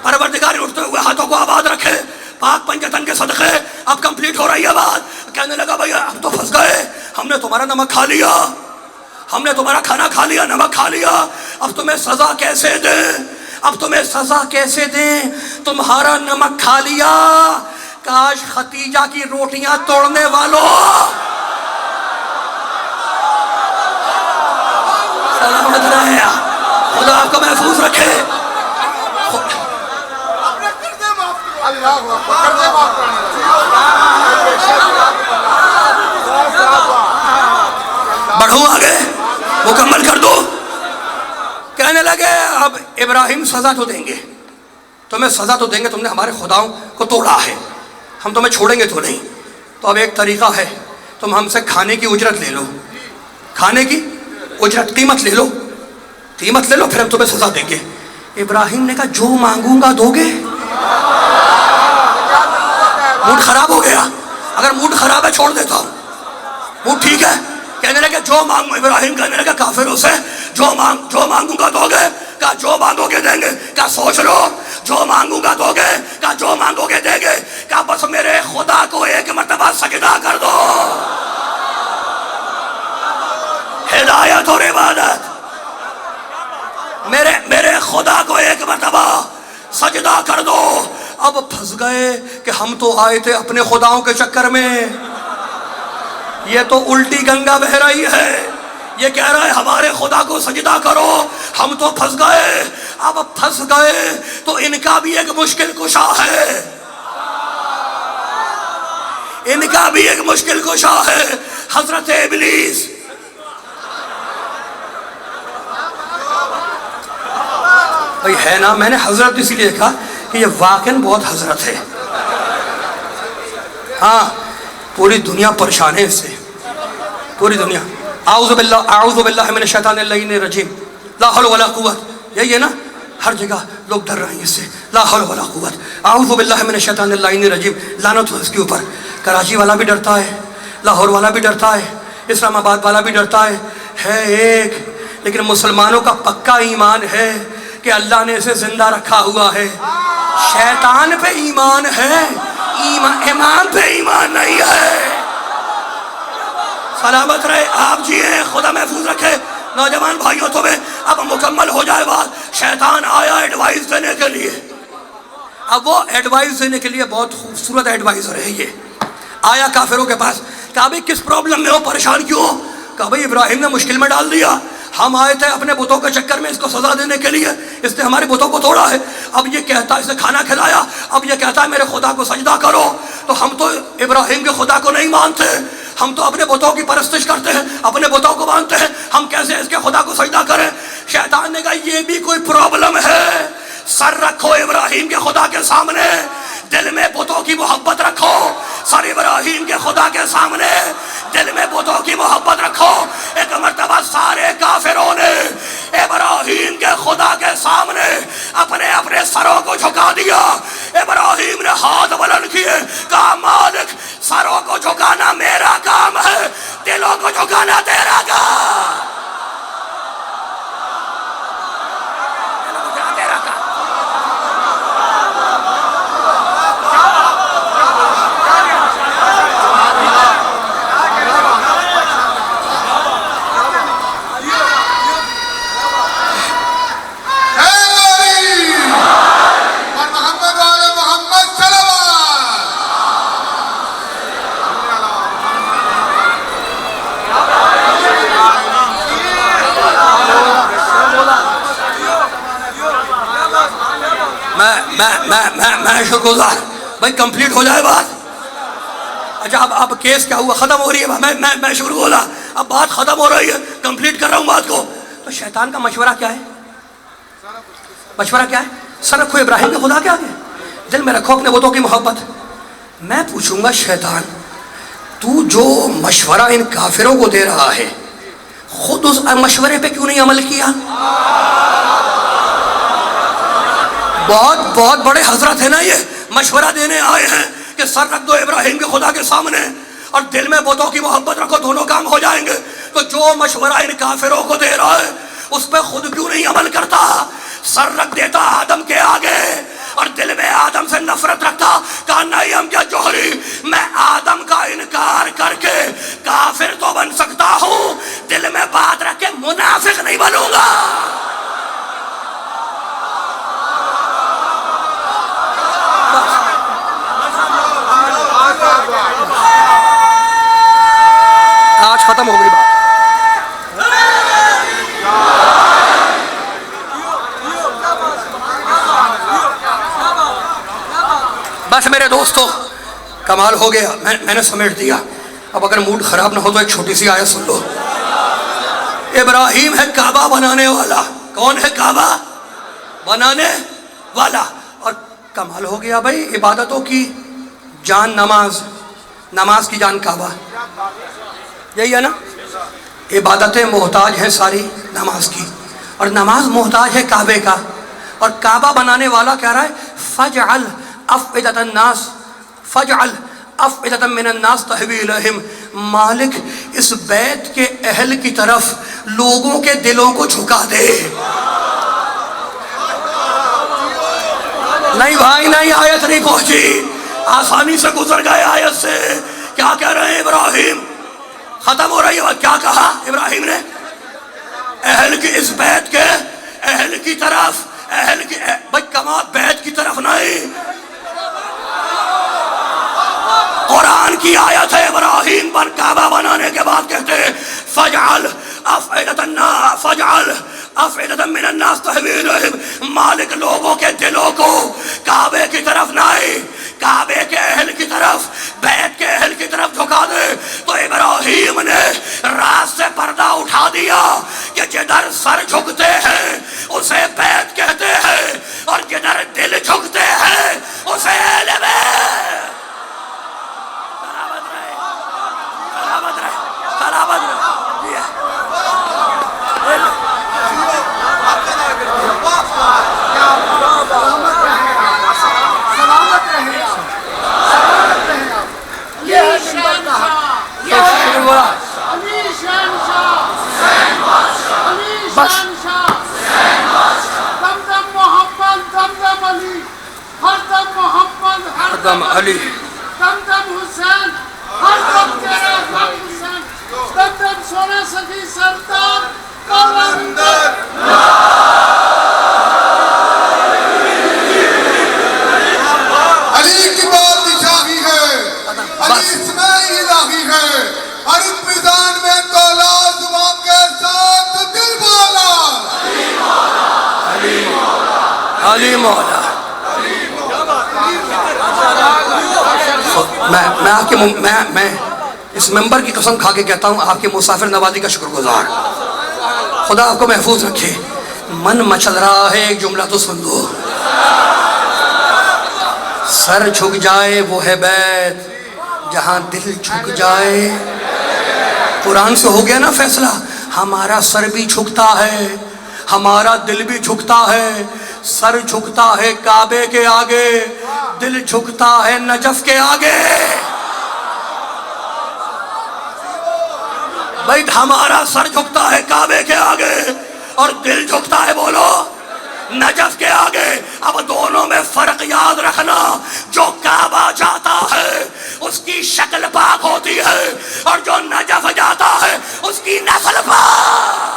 پروردگار اٹھتے ہوئے ہاتھوں کو آباد رکھے، پاک پنجتن کے صدقے. اب کمپلیٹ ہو رہی ہے بات. کہنے لگا بھائی ہم تو پھنس گئے، ہم نے تمہارا نمک کھا لیا، ہم نے تمہارا کھانا کھا لیا، نمک کھا لیا. اب تمہیں سزا کیسے دیں؟ اب تمہیں سزا کیسے دیں؟ تمہارا نمک کھا لیا. کاش ختیجہ کی روٹیاں توڑنے والوں، سلامت رہے، خدا آپ کو محفوظ رکھے. بڑھوں آگے، مکمل کر دو. کہنے لگے اب ابراہیم سزا تو دیں گے، تمہیں سزا تو دیں گے، تم نے ہمارے خداؤں کو توڑا ہے، ہم تمہیں چھوڑیں گے تو نہیں. تو اب ایک طریقہ ہے، تم ہم سے کھانے کی اجرت لے لو، کھانے کی اجرت، قیمت لے لو، قیمت لے لو، پھر ہم تمہیں سزا دیں گے. ابراہیم نے کہا جو مانگوں گا دو گے؟ موڈ خراب ہو گیا. اگر موڈ خراب ہے چھوڑ دیتا ہوں، موڈ ٹھیک ہے. کہنے لگے جو مانگوں، ابراہیم کہنے لگا کافروں سے جو مانگوں گا دو گے؟ کہا جو مانگو گے دیں گے. کہا سوچ لو، جو مانگوں گا دو گے؟ کہا جو مانگو گے دیں گے. کہا بس میرے خدا کو ایک مرتبہ سجدہ کر دو. ہدایت اور عبادت، میرے خدا کو ایک مرتبہ سجدہ کر دو. اب پھنس گئے کہ ہم تو آئے تھے اپنے خداؤں کے چکر میں، یہ تو الٹی گنگا بہ رہی ہے. یہ کہہ رہا ہے ہمارے خدا کو سجدہ کرو، ہم تو پھنس گئے. اب پھنس گئے تو ان کا بھی ایک مشکل کشا ہے، ان کا بھی ایک مشکل کشا ہے، حضرت ابلیس. بھئی ہے نا، میں نے حضرت اسی لیے کہا کہ یہ واقعاً بہت حضرت ہے. ہاں پوری دنیا پریشان ہے اس سے، پوری دنیا. اعوذ باللہ من الشیطان اللعین الرجیم. لا حول ولا قوت، یہی ہے نا، ہر جگہ لوگ ڈر رہے ہیں اس سے. لا حول ولا قوت، اعوذ باللہ من الشیطان اللعین الرجیم. لعنت ہو اس کے اوپر. کراچی والا بھی ڈرتا ہے، لاہور والا بھی ڈرتا ہے، اسلام آباد والا بھی ڈرتا ہے ایک. لیکن مسلمانوں کا پکا ایمان ہے کہ اللہ نے اسے زندہ رکھا ہوا ہے. شیطان پہ ایمان ہے، امام پہ ایمان نہیں ہے. سلامت رہے، آپ جی ہیں، خدا محفوظ رکھے. نوجوان بھائیوں تمہیں اب مکمل ہو جائے بات. شیطان آیا ایڈوائز دینے کے لیے. اب وہ ایڈوائز دینے کے لیے بہت خوبصورت ایڈوائزر ہے. یہ آیا کافروں کے پاس، کہا بھی کس پرابلم میں ہو، پریشان کیوں ہو؟ کہا بھئی ابراہیم نے مشکل میں ڈال دیا، ہم آئے تھے اپنے بتوں کے چکر میں اس کو سزا دینے کے لیے، اس نے ہمارے بتوں کو توڑا ہے، اب یہ کہتا ہے اسے کھانا کھلایا، اب یہ کہتا ہے میرے خدا کو سجدہ کرو، تو ہم تو ابراہیم کے خدا کو نہیں مانتے، ہم تو اپنے بتوں کی پرستش کرتے ہیں، اپنے بتوں کو مانتے ہیں، ہم کیسے اس کے خدا کو سجدہ کریں؟ شیطان نے کہا یہ بھی کوئی پرابلم ہے، سر رکھو ابراہیم کے خدا کے سامنے، دل میں بتوں کی محبت رکھو، سر ابراہیم کے خدا کے سامنے دل میں بتوں کی محبت رکھو۔ ایک مرتبہ سارے کافروں نے ابراہیم کے خدا کے سامنے اپنے اپنے سروں کو جھکا دیا، ابراہیم نے ہاتھ بلند کیے، کہا مالک سروں کو جھکانا میرا کام ہے، دلوں کو جھکانا تیرا کام۔ میں شکر گزار بھائی کمپلیٹ ہو جائے بات۔ اچھا اب کیس کیا ہوا؟ ختم ہو رہی ہے، میں شروع بولا، اب بات ختم ہو رہی ہے، کمپلیٹ کر رہا ہوں بات کو۔ تو شیطان کا مشورہ کیا ہے؟ مشورہ کیا ہے؟ سر رکھو ابراہیم کے خدا کے آگے، دل میں رکھو اپنے بتوں کی محبت۔ میں پوچھوں گا شیطان تو جو مشورہ ان کافروں کو دے رہا ہے خود اس مشورے پہ کیوں نہیں عمل کیا؟ بہت بڑے حضرت ہیں نا، یہ مشورہ دینے آئے ہیں کہ سر رکھ دو ابراہیم کے خدا کے سامنے اور دل میں بتوں کی محبت رکھو، دونوں کام ہو جائیں گے۔ تو جو مشورہ ان کافروں کو دے رہا ہے اس پہ خود کیوں نہیں عمل کرتا؟ سر رکھ دیتا آدم کے آگے اور دل میں آدم سے نفرت رکھتا، کہا نہیں ہم کیا جوہری، میں آدم کا انکار کر کے کافر تو بن سکتا ہوں، دل میں بات رکھ کے منافق نہیں بنوں گا۔ آج ختم ہو گئی بات۔ بس میرے دوستو کمال ہو گیا، میں نے سمیٹ دیا۔ اب اگر موڈ خراب نہ ہو تو ایک چھوٹی سی آیت سن لو۔ ابراہیم ہے کعبہ بنانے والا، کون ہے کعبہ بنانے والا؟ اور کمال ہو گیا بھائی، عبادتوں کی جان نماز، نماز کی جان کعبہ، یہی ہے نا؟ عبادتیں محتاج ہیں ساری نماز کی، اور نماز محتاج ہے کعبے کا، اور کعبہ بنانے والا کہہ رہا ہے فجعل افئدۃ الناس فجعل افئدۃ من الناس تہوی الیہم، مالک اس بیت کے اہل کی طرف لوگوں کے دلوں کو جھکا دے۔ نہیں بھائی نہیں، آیت نہیں پہنچی، آسانی سے گزر گئے آیت سے۔ کیا کہہ رہے ہیں ابراہیم؟ ختم ہو رہی ہے بات۔ کیا کہا ابراہیم نے؟ اہل کی، اس بیت کے اہل کی طرف، اہل کی بھائی کما بیت کی طرف نہیں، قرآن کی آیت ہے۔ ابراہیم پر کعبہ بنانے کے بعد کہتے ہیں فجعل افئدۃ من الناس تہوی الیہم، مالک لوگوں کے دلوں کو کعبے کی طرف نہیں، کعبے کے اہل کی طرف، بیت کے اہل کی طرف جھکا دے۔ تو ابراہیم نے راز سے پردہ اٹھا دیا کہ جدھر سر جھکتے ہیں اسے بیت کہتے ہیں، اور جدھر دل جھکتے ہیں اسے اہل بیت۔ سلامت رہے۔ دم علی، دم دم حسین، ہر دم تیرا دم حسین، دم دم سونے سخی سردار کلندر۔ علی کی بادشاہی ہے، علی اسماعیل الہی ہے، ہر ایک میدان میں دولت علی مولا. میں آپ کے میں اس ممبر کی قسم کھا کے کہتا ہوں آپ کی مسافر نوازی کا شکر گزار. خدا آپ کو محفوظ رکھے. من مچل رہا ہے، ایک جملہ تو سن لو. سر جھک جائے وہ ہے بیت جہاں دل جھک جائے. قرآن سے ہو گیا نا فیصلہ. ہمارا سر بھی جھکتا ہے، ہمارا دل بھی جھکتا ہے. سر جھکتا ہے کعبے کے آگے، دل جھکتا ہے نجف کے آگے. بھائی ہمارا سر جھکتا ہے کعبے کے آگے اور دل جھکتا ہے بولو نجف کے آگے. اب دونوں میں فرق یاد رکھنا. جو کعبہ جاتا ہے اس کی شکل پاک ہوتی ہے اور جو نجف جاتا ہے اس کی نسل پاک.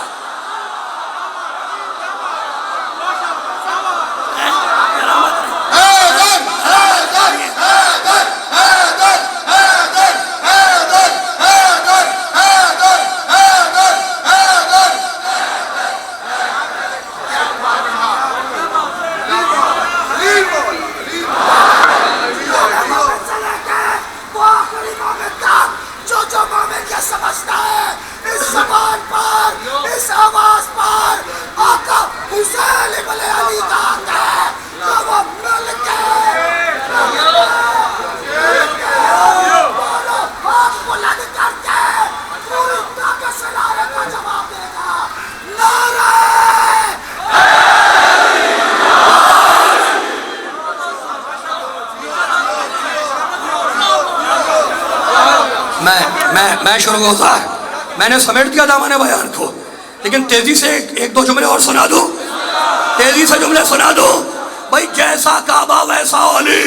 میں شروع گزار. میں نے سمیٹ دیا دامن بیان کو، لیکن تیزی سے ایک دو جملے اور سنا دو. تیزی سے جملے سنا دو. بھائی جیسا کعبہ ویسا علی،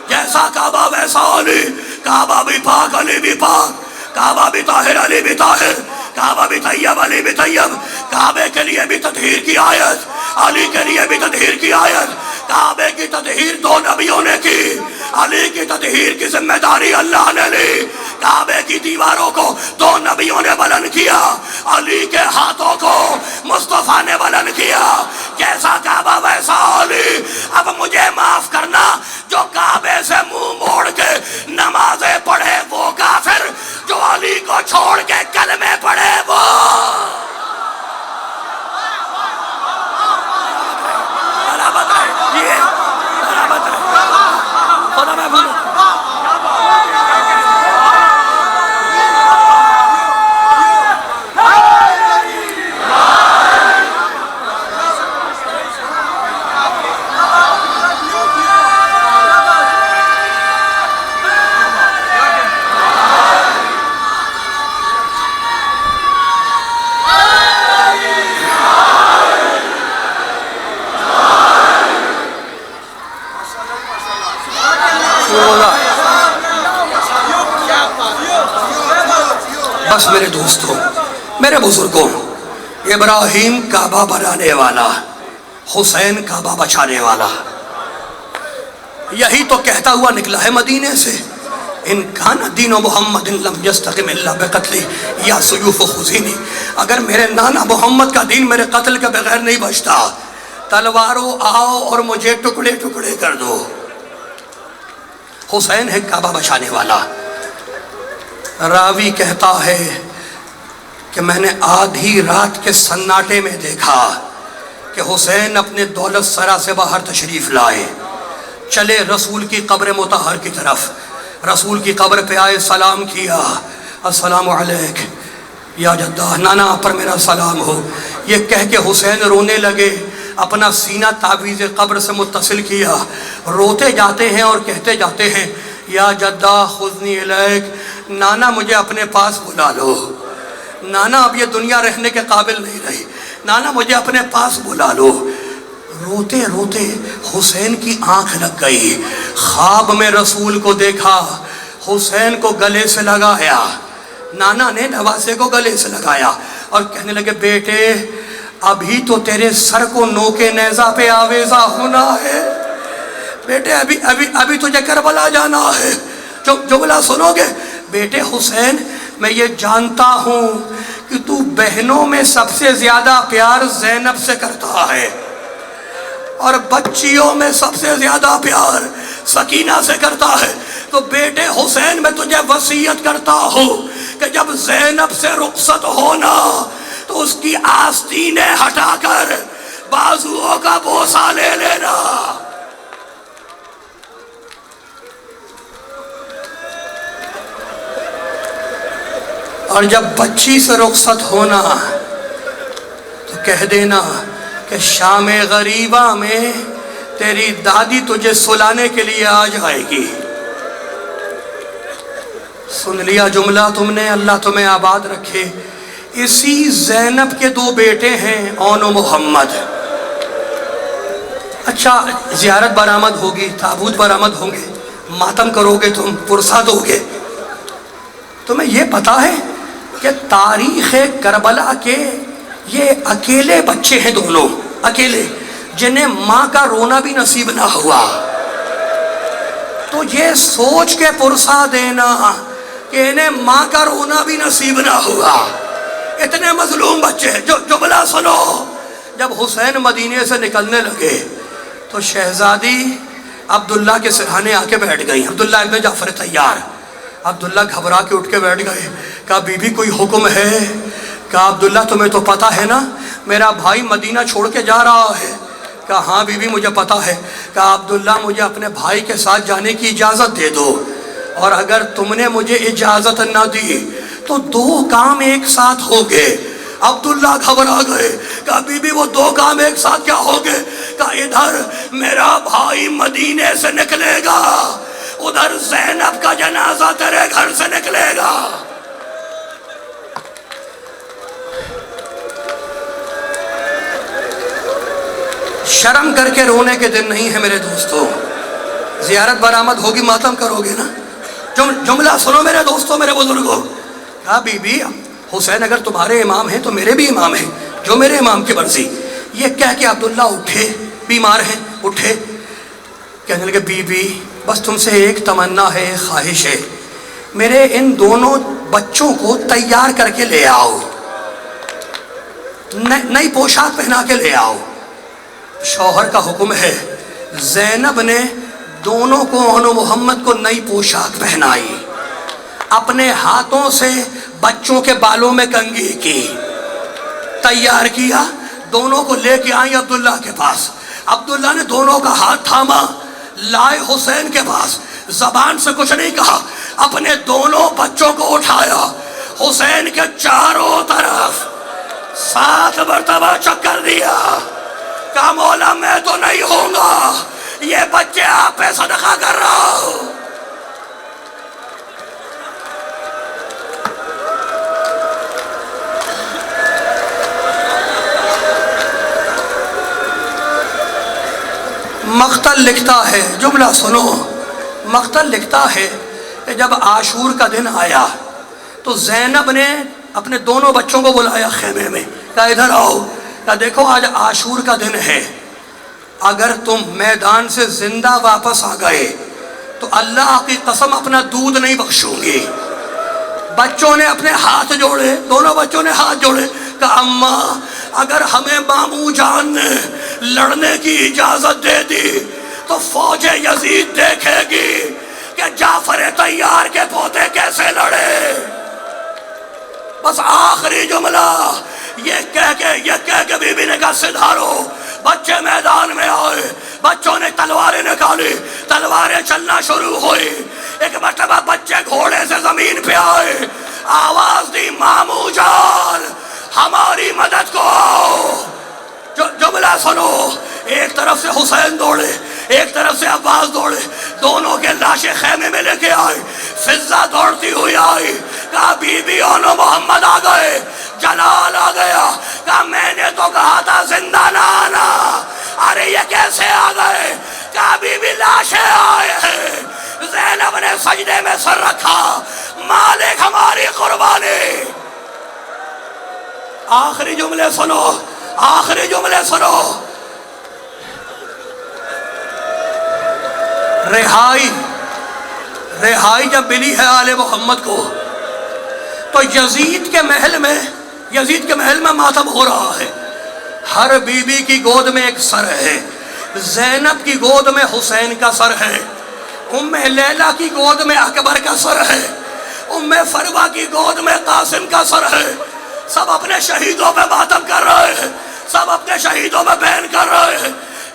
جیسا کعبہ ویسا علی. کعبہ بھی پاک علی بھی پاک، کعبہ بھی طاہر علی بھی طاہر، کعبہ بھی طیب علی بھی طیب. کعبے کے لیے بھی تطہیر کی آیت، علی کے لیے بھی تطہیر کی آیت. کعبے کی تطہیر دو نبیوں نے کی، علی کی تطہیر کی ذمہ داری اللہ نے لی. کعبے کی دیواروں کو دو نبیوں نے بلند کیا، علی کے ہاتھوں کو مصطفیٰ نے بلند کیا. کیسا کعبہ ویسا علی. اب مجھے معاف کرنا جو کعبے سے منہ موڑ کے نمازیں پڑھے وہ کافر، جو علی کو چھوڑ کے کلمے پڑھے وہ. بس میرے دوستوں، میرے بزرگوں، ابراہیم کعبہ بنانے والا، حسین کعبہ بچانے والا، یہی تو کہتا ہوا نکلا ہے مدینے سے. ان کان دین محمد لم یستقم الا بقتلی یا سیوف خزینی. اگر میرے نانا محمد کا دین میرے قتل کے بغیر نہیں بچتا، تلواروں آؤ اور مجھے ٹکڑے ٹکڑے کر دو. حسین ہے کعبہ بچانے والا. راوی کہتا ہے کہ میں نے آدھی رات کے سناٹے میں دیکھا کہ حسین اپنے دولت سرا سے باہر تشریف لائے، چلے رسول کی قبر مطہر کی طرف. رسول کی قبر پہ آئے، سلام کیا، السلام علیک یا جدہ، نانا پر میرا سلام ہو. یہ کہہ کے حسین رونے لگے، اپنا سینہ تعویذ قبر سے متصل کیا. روتے جاتے ہیں اور کہتے جاتے ہیں یا جدہ خذنی الیک، نانا مجھے اپنے پاس بلا لو. نانا اب یہ دنیا رہنے کے قابل نہیں رہی، نانا مجھے اپنے پاس بلا لو. روتے روتے حسین کی آنکھ لگ گئی. خواب میں رسول کو دیکھا، حسین کو گلے سے لگایا. نانا نے نواسے کو گلے سے لگایا اور کہنے لگے بیٹے ابھی تو تیرے سر کو نوکے نیزہ پہ آویزہ ہونا ہے. بیٹے ابھی تجھے کربلا جانا ہے. جملہ سنو گے؟ بیٹے حسین میں یہ جانتا ہوں کہ تو بہنوں میں سب سے زیادہ پیار زینب سے کرتا ہے اور بچیوں میں سب سے زیادہ پیار سکینہ سے کرتا ہے، تو بیٹے حسین میں تجھے وصیت کرتا ہوں کہ جب زینب سے رخصت ہونا تو اس کی آستینیں ہٹا کر بازوؤں کا بوسہ لے لینا۔ اور جب بچی سے رخصت ہونا تو کہہ دینا کہ شام غریبہ میں تیری دادی تجھے سلانے کے لیے آ جائے گی۔ سن لیا جملہ تم نے، اللہ تمہیں آباد رکھے۔ اسی زینب کے دو بیٹے ہیں، اون و محمد۔ اچھا، زیارت برآمد ہوگی، تابوت برآمد ہوں گے، ماتم کرو گے، تم پرسہ دو گے۔ تمہیں یہ پتا ہے کہ تاریخ کربلا کے یہ اکیلے بچے ہیں، دونوں اکیلے، جنہیں ماں کا رونا بھی نصیب نہ ہوا۔ تو یہ سوچ کے پرسہ دینا کہ انہیں ماں کا رونا بھی نصیب نہ ہوا، اتنے مظلوم بچے۔ جو جملہ سنو، جب حسین مدینے سے نکلنے لگے تو شہزادی عبداللہ کے سرہانے آ کے بیٹھ گئی، عبداللہ ابن جعفر طیار۔ عبداللہ گھبرا کے اٹھ کے بیٹھ گئے، کہا بی بی کوئی حکم ہے؟ کہا عبداللہ تمہیں تو پتہ ہے نا میرا بھائی مدینہ چھوڑ کے جا رہا ہے۔ کہا ہاں بی بی مجھے پتہ ہے۔ کہا عبداللہ مجھے اپنے بھائی کے ساتھ جانے کی اجازت دے دو، اور اگر تم نے مجھے اجازت نہ دی تو دو کام ایک ساتھ ہو گئے۔ عبداللہ گھبرا گئے، کہا بی بی وہ دو کام ایک ساتھ کیا ہو گئے؟ کہا ادھر میرا بھائی مدینے سے نکلے گا، ادھر زینب کا جنازہ تیرے گھر سے نکلے گا۔ شرم کر کے رونے کے دن نہیں ہے میرے دوستو، زیارت برآمد ہوگی، ماتم کرو گے نا۔ جملہ سنو میرے دوستو، میرے بزرگوں۔ کہا بی بی حسین اگر تمہارے امام ہیں تو میرے بھی امام ہیں، جو میرے امام کی مرضی۔ یہ کہہ کے عبداللہ اٹھے، بیمار ہیں، اٹھے، کہنے لگے بی بی بس تم سے ایک تمنا ہے، ایک خواہش ہے، میرے ان دونوں بچوں کو تیار کر کے لے آؤ، نئی پوشاک پہنا کے لے آؤ۔ شوہر کا حکم ہے۔ زینب نے دونوں کو، اون و محمد کو نئی پوشاک پہنائی، اپنے ہاتھوں سے بچوں کے بالوں میں کنگھی کی، تیار کیا، دونوں کو لے کے آئی عبداللہ کے پاس۔ عبداللہ نے دونوں کا ہاتھ تھاما، لائے حسین کے پاس، زبان سے کچھ نہیں کہا، اپنے دونوں بچوں کو اٹھایا، حسین کے چاروں طرف 7 مرتبہ چکر دیا، کہا مولا میں تو نہیں ہوں گا، یہ بچے آپ پہ صدقہ کر رہا ہوں۔ مقتل لکھتا ہے، جملہ سنو، مقتل لکھتا ہے کہ جب عاشور کا دن آیا تو زینب نے اپنے دونوں بچوں کو بلایا خیمے میں، کہا ادھر آؤ، کہا دیکھو آج عاشور کا دن ہے، اگر تم میدان سے زندہ واپس آ گئے تو اللہ کی قسم اپنا دودھ نہیں بخشوں گی۔ بچوں نے اپنے ہاتھ جوڑے، دونوں بچوں نے ہاتھ جوڑے، کہا اماں اگر ہمیں ماموں جان نے لڑنے کی اجازت دے دی تو فوج یزید دیکھے گی کہ جعفر طیار کے پوتے کیسے لڑے۔ بس آخری جملہ یہ کہہ کے بی بی نے کہا سدھارو۔ بچے میدان میں آئے، بچوں نے تلواریں نکالی، تلواریں چلنا شروع ہوئی، ایک مرتبہ بچے گھوڑے سے زمین پہ آئے، آواز دی ماموں جان ہماری مدد کو آؤ۔ جملہ سنو، ایک طرف سے حسین دوڑے، ایک طرف سے عباس دوڑے، دونوں کے لاشیں خیمے میں لے کے آئے، فضہ دوڑتی ہوئی آئی، کہا بی بی اون و محمد آ گئے، جلال آ گیا، کہا میں نے تو کہا تھا زندہ نہ آنا، ارے یہ کیسے آ گئے؟ کہا بی بی لاشیں آئے ہیں۔ زینب نے سجدے میں سر رکھا، مالک ہماری قربانی۔ آخری جملے سنو، آخری جملے سنو، رہائی جب ملی ہے آل محمد کو تو یزید کے محل میں ماتم ہو رہا ہے، ہر بی بی کی گود میں ایک سر ہے، زینب کی گود میں حسین کا سر ہے، ام لیلہ کی گود میں اکبر کا سر ہے، ام فروہ کی گود میں قاسم کا سر ہے. سب اپنے شہیدوں پہ ماتم کر رہے ہیں، سب اپنے شہیدوں میں بین کر رہے ہیں.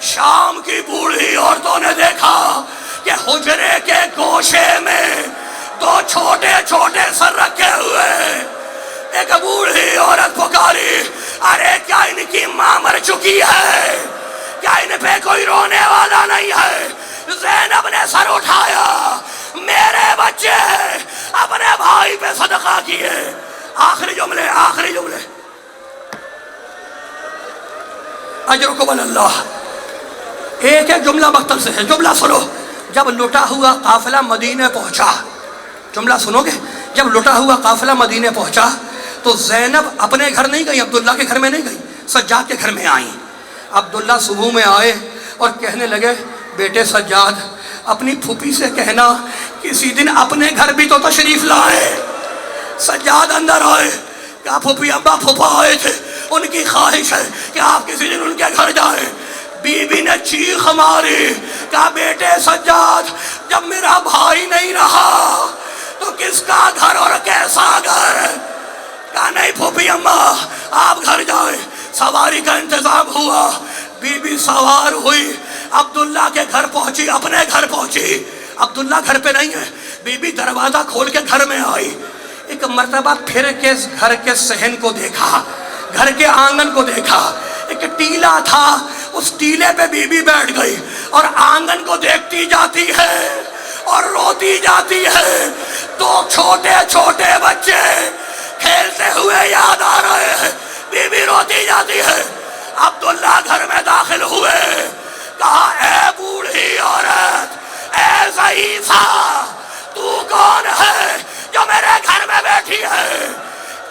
شام کی بوڑھی عورتوں نے دیکھا کہ حجرے کے گوشے میں دو چھوٹے چھوٹے سر رکھے ہوئے. ایک بوڑھی عورت پکاری، ارے کیا ان کی ماں مر چکی ہے؟ کیا ان پہ کوئی رونے والا نہیں ہے؟ زینب نے سر اٹھایا، میرے بچے اپنے بھائی پہ صدقہ کیے. آخری جملے، آخری جملے. اجرکم اللہ. ایک ایک جملہ مکتب سے ہے، جملہ سنو. جب لٹا ہوا قافلہ مدینے پہنچا، جملہ سنو گے، جب لٹا ہوا قافلہ مدینے پہنچا تو زینب اپنے گھر نہیں گئی، عبداللہ کے گھر میں نہیں گئی، سجاد کے گھر میں آئیں. عبداللہ صبح میں آئے اور کہنے لگے بیٹے سجاد اپنی پھوپھی سے کہنا کسی دن اپنے گھر بھی تو تشریف لائے. سجاد اندر آئے، کہا پھوپھی ابا پھوپھا آئے تھے، ان کی خواہش ہے کہ آپ کسی دن ان کے گھر جائیں. بی بی نے چیخ ماری، کہا بیٹے سجاد جب میرا بھائی نہیں رہا تو کس کا گھر اور کیسا گھر؟ کہا نہیں پھوپھی اماں آپ گھر جائیں. سواری کا انتظام ہوا، بی بی سوار ہوئی، عبداللہ کے گھر پہنچی، اپنے گھر پہنچی. عبداللہ گھر پہ نہیں ہے. بی بی دروازہ کھول کے گھر میں آئی. ایک مرتبہ پھر کے گھر کے صحن کو دیکھا، گھر کے آنگن کو دیکھا. ایک ٹیلا تھا، اس ٹیلے پہ بی بی بیٹھ گئی اور آنگن کو دیکھتی جاتی ہے اور روتی جاتی ہے. دو چھوٹے چھوٹے بچے کھیلتے ہوئے یاد آ رہے ہیں، بی بی روتی جاتی ہے. عبداللہ گھر میں داخل ہوئے، کہا اے بوڑھی عورت، اے ضعیفہ، تو کون ہے جو میرے گھر میں بیٹھی ہے؟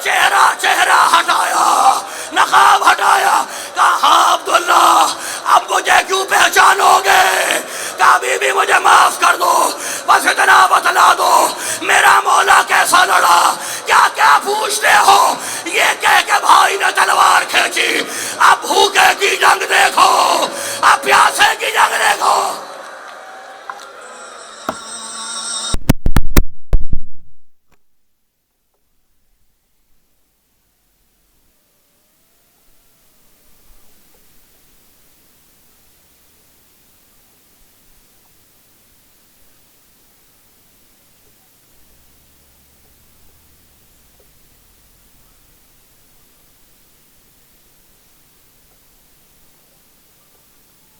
چہرہ ہٹایا، نقاب ہٹایا. کہا ہاں عبداللہ اب مجھے کیوں پہچانو گے؟ کہا بی بی مجھے معاف کر دو، بس اتنا بتلا دو میرا مولا کیسا لڑا. کیا کیا پوچھتے ہو؟ یہ کہہ کے بھائی نے تلوار کھینچی. اب بھوکے کی جنگ دیکھو.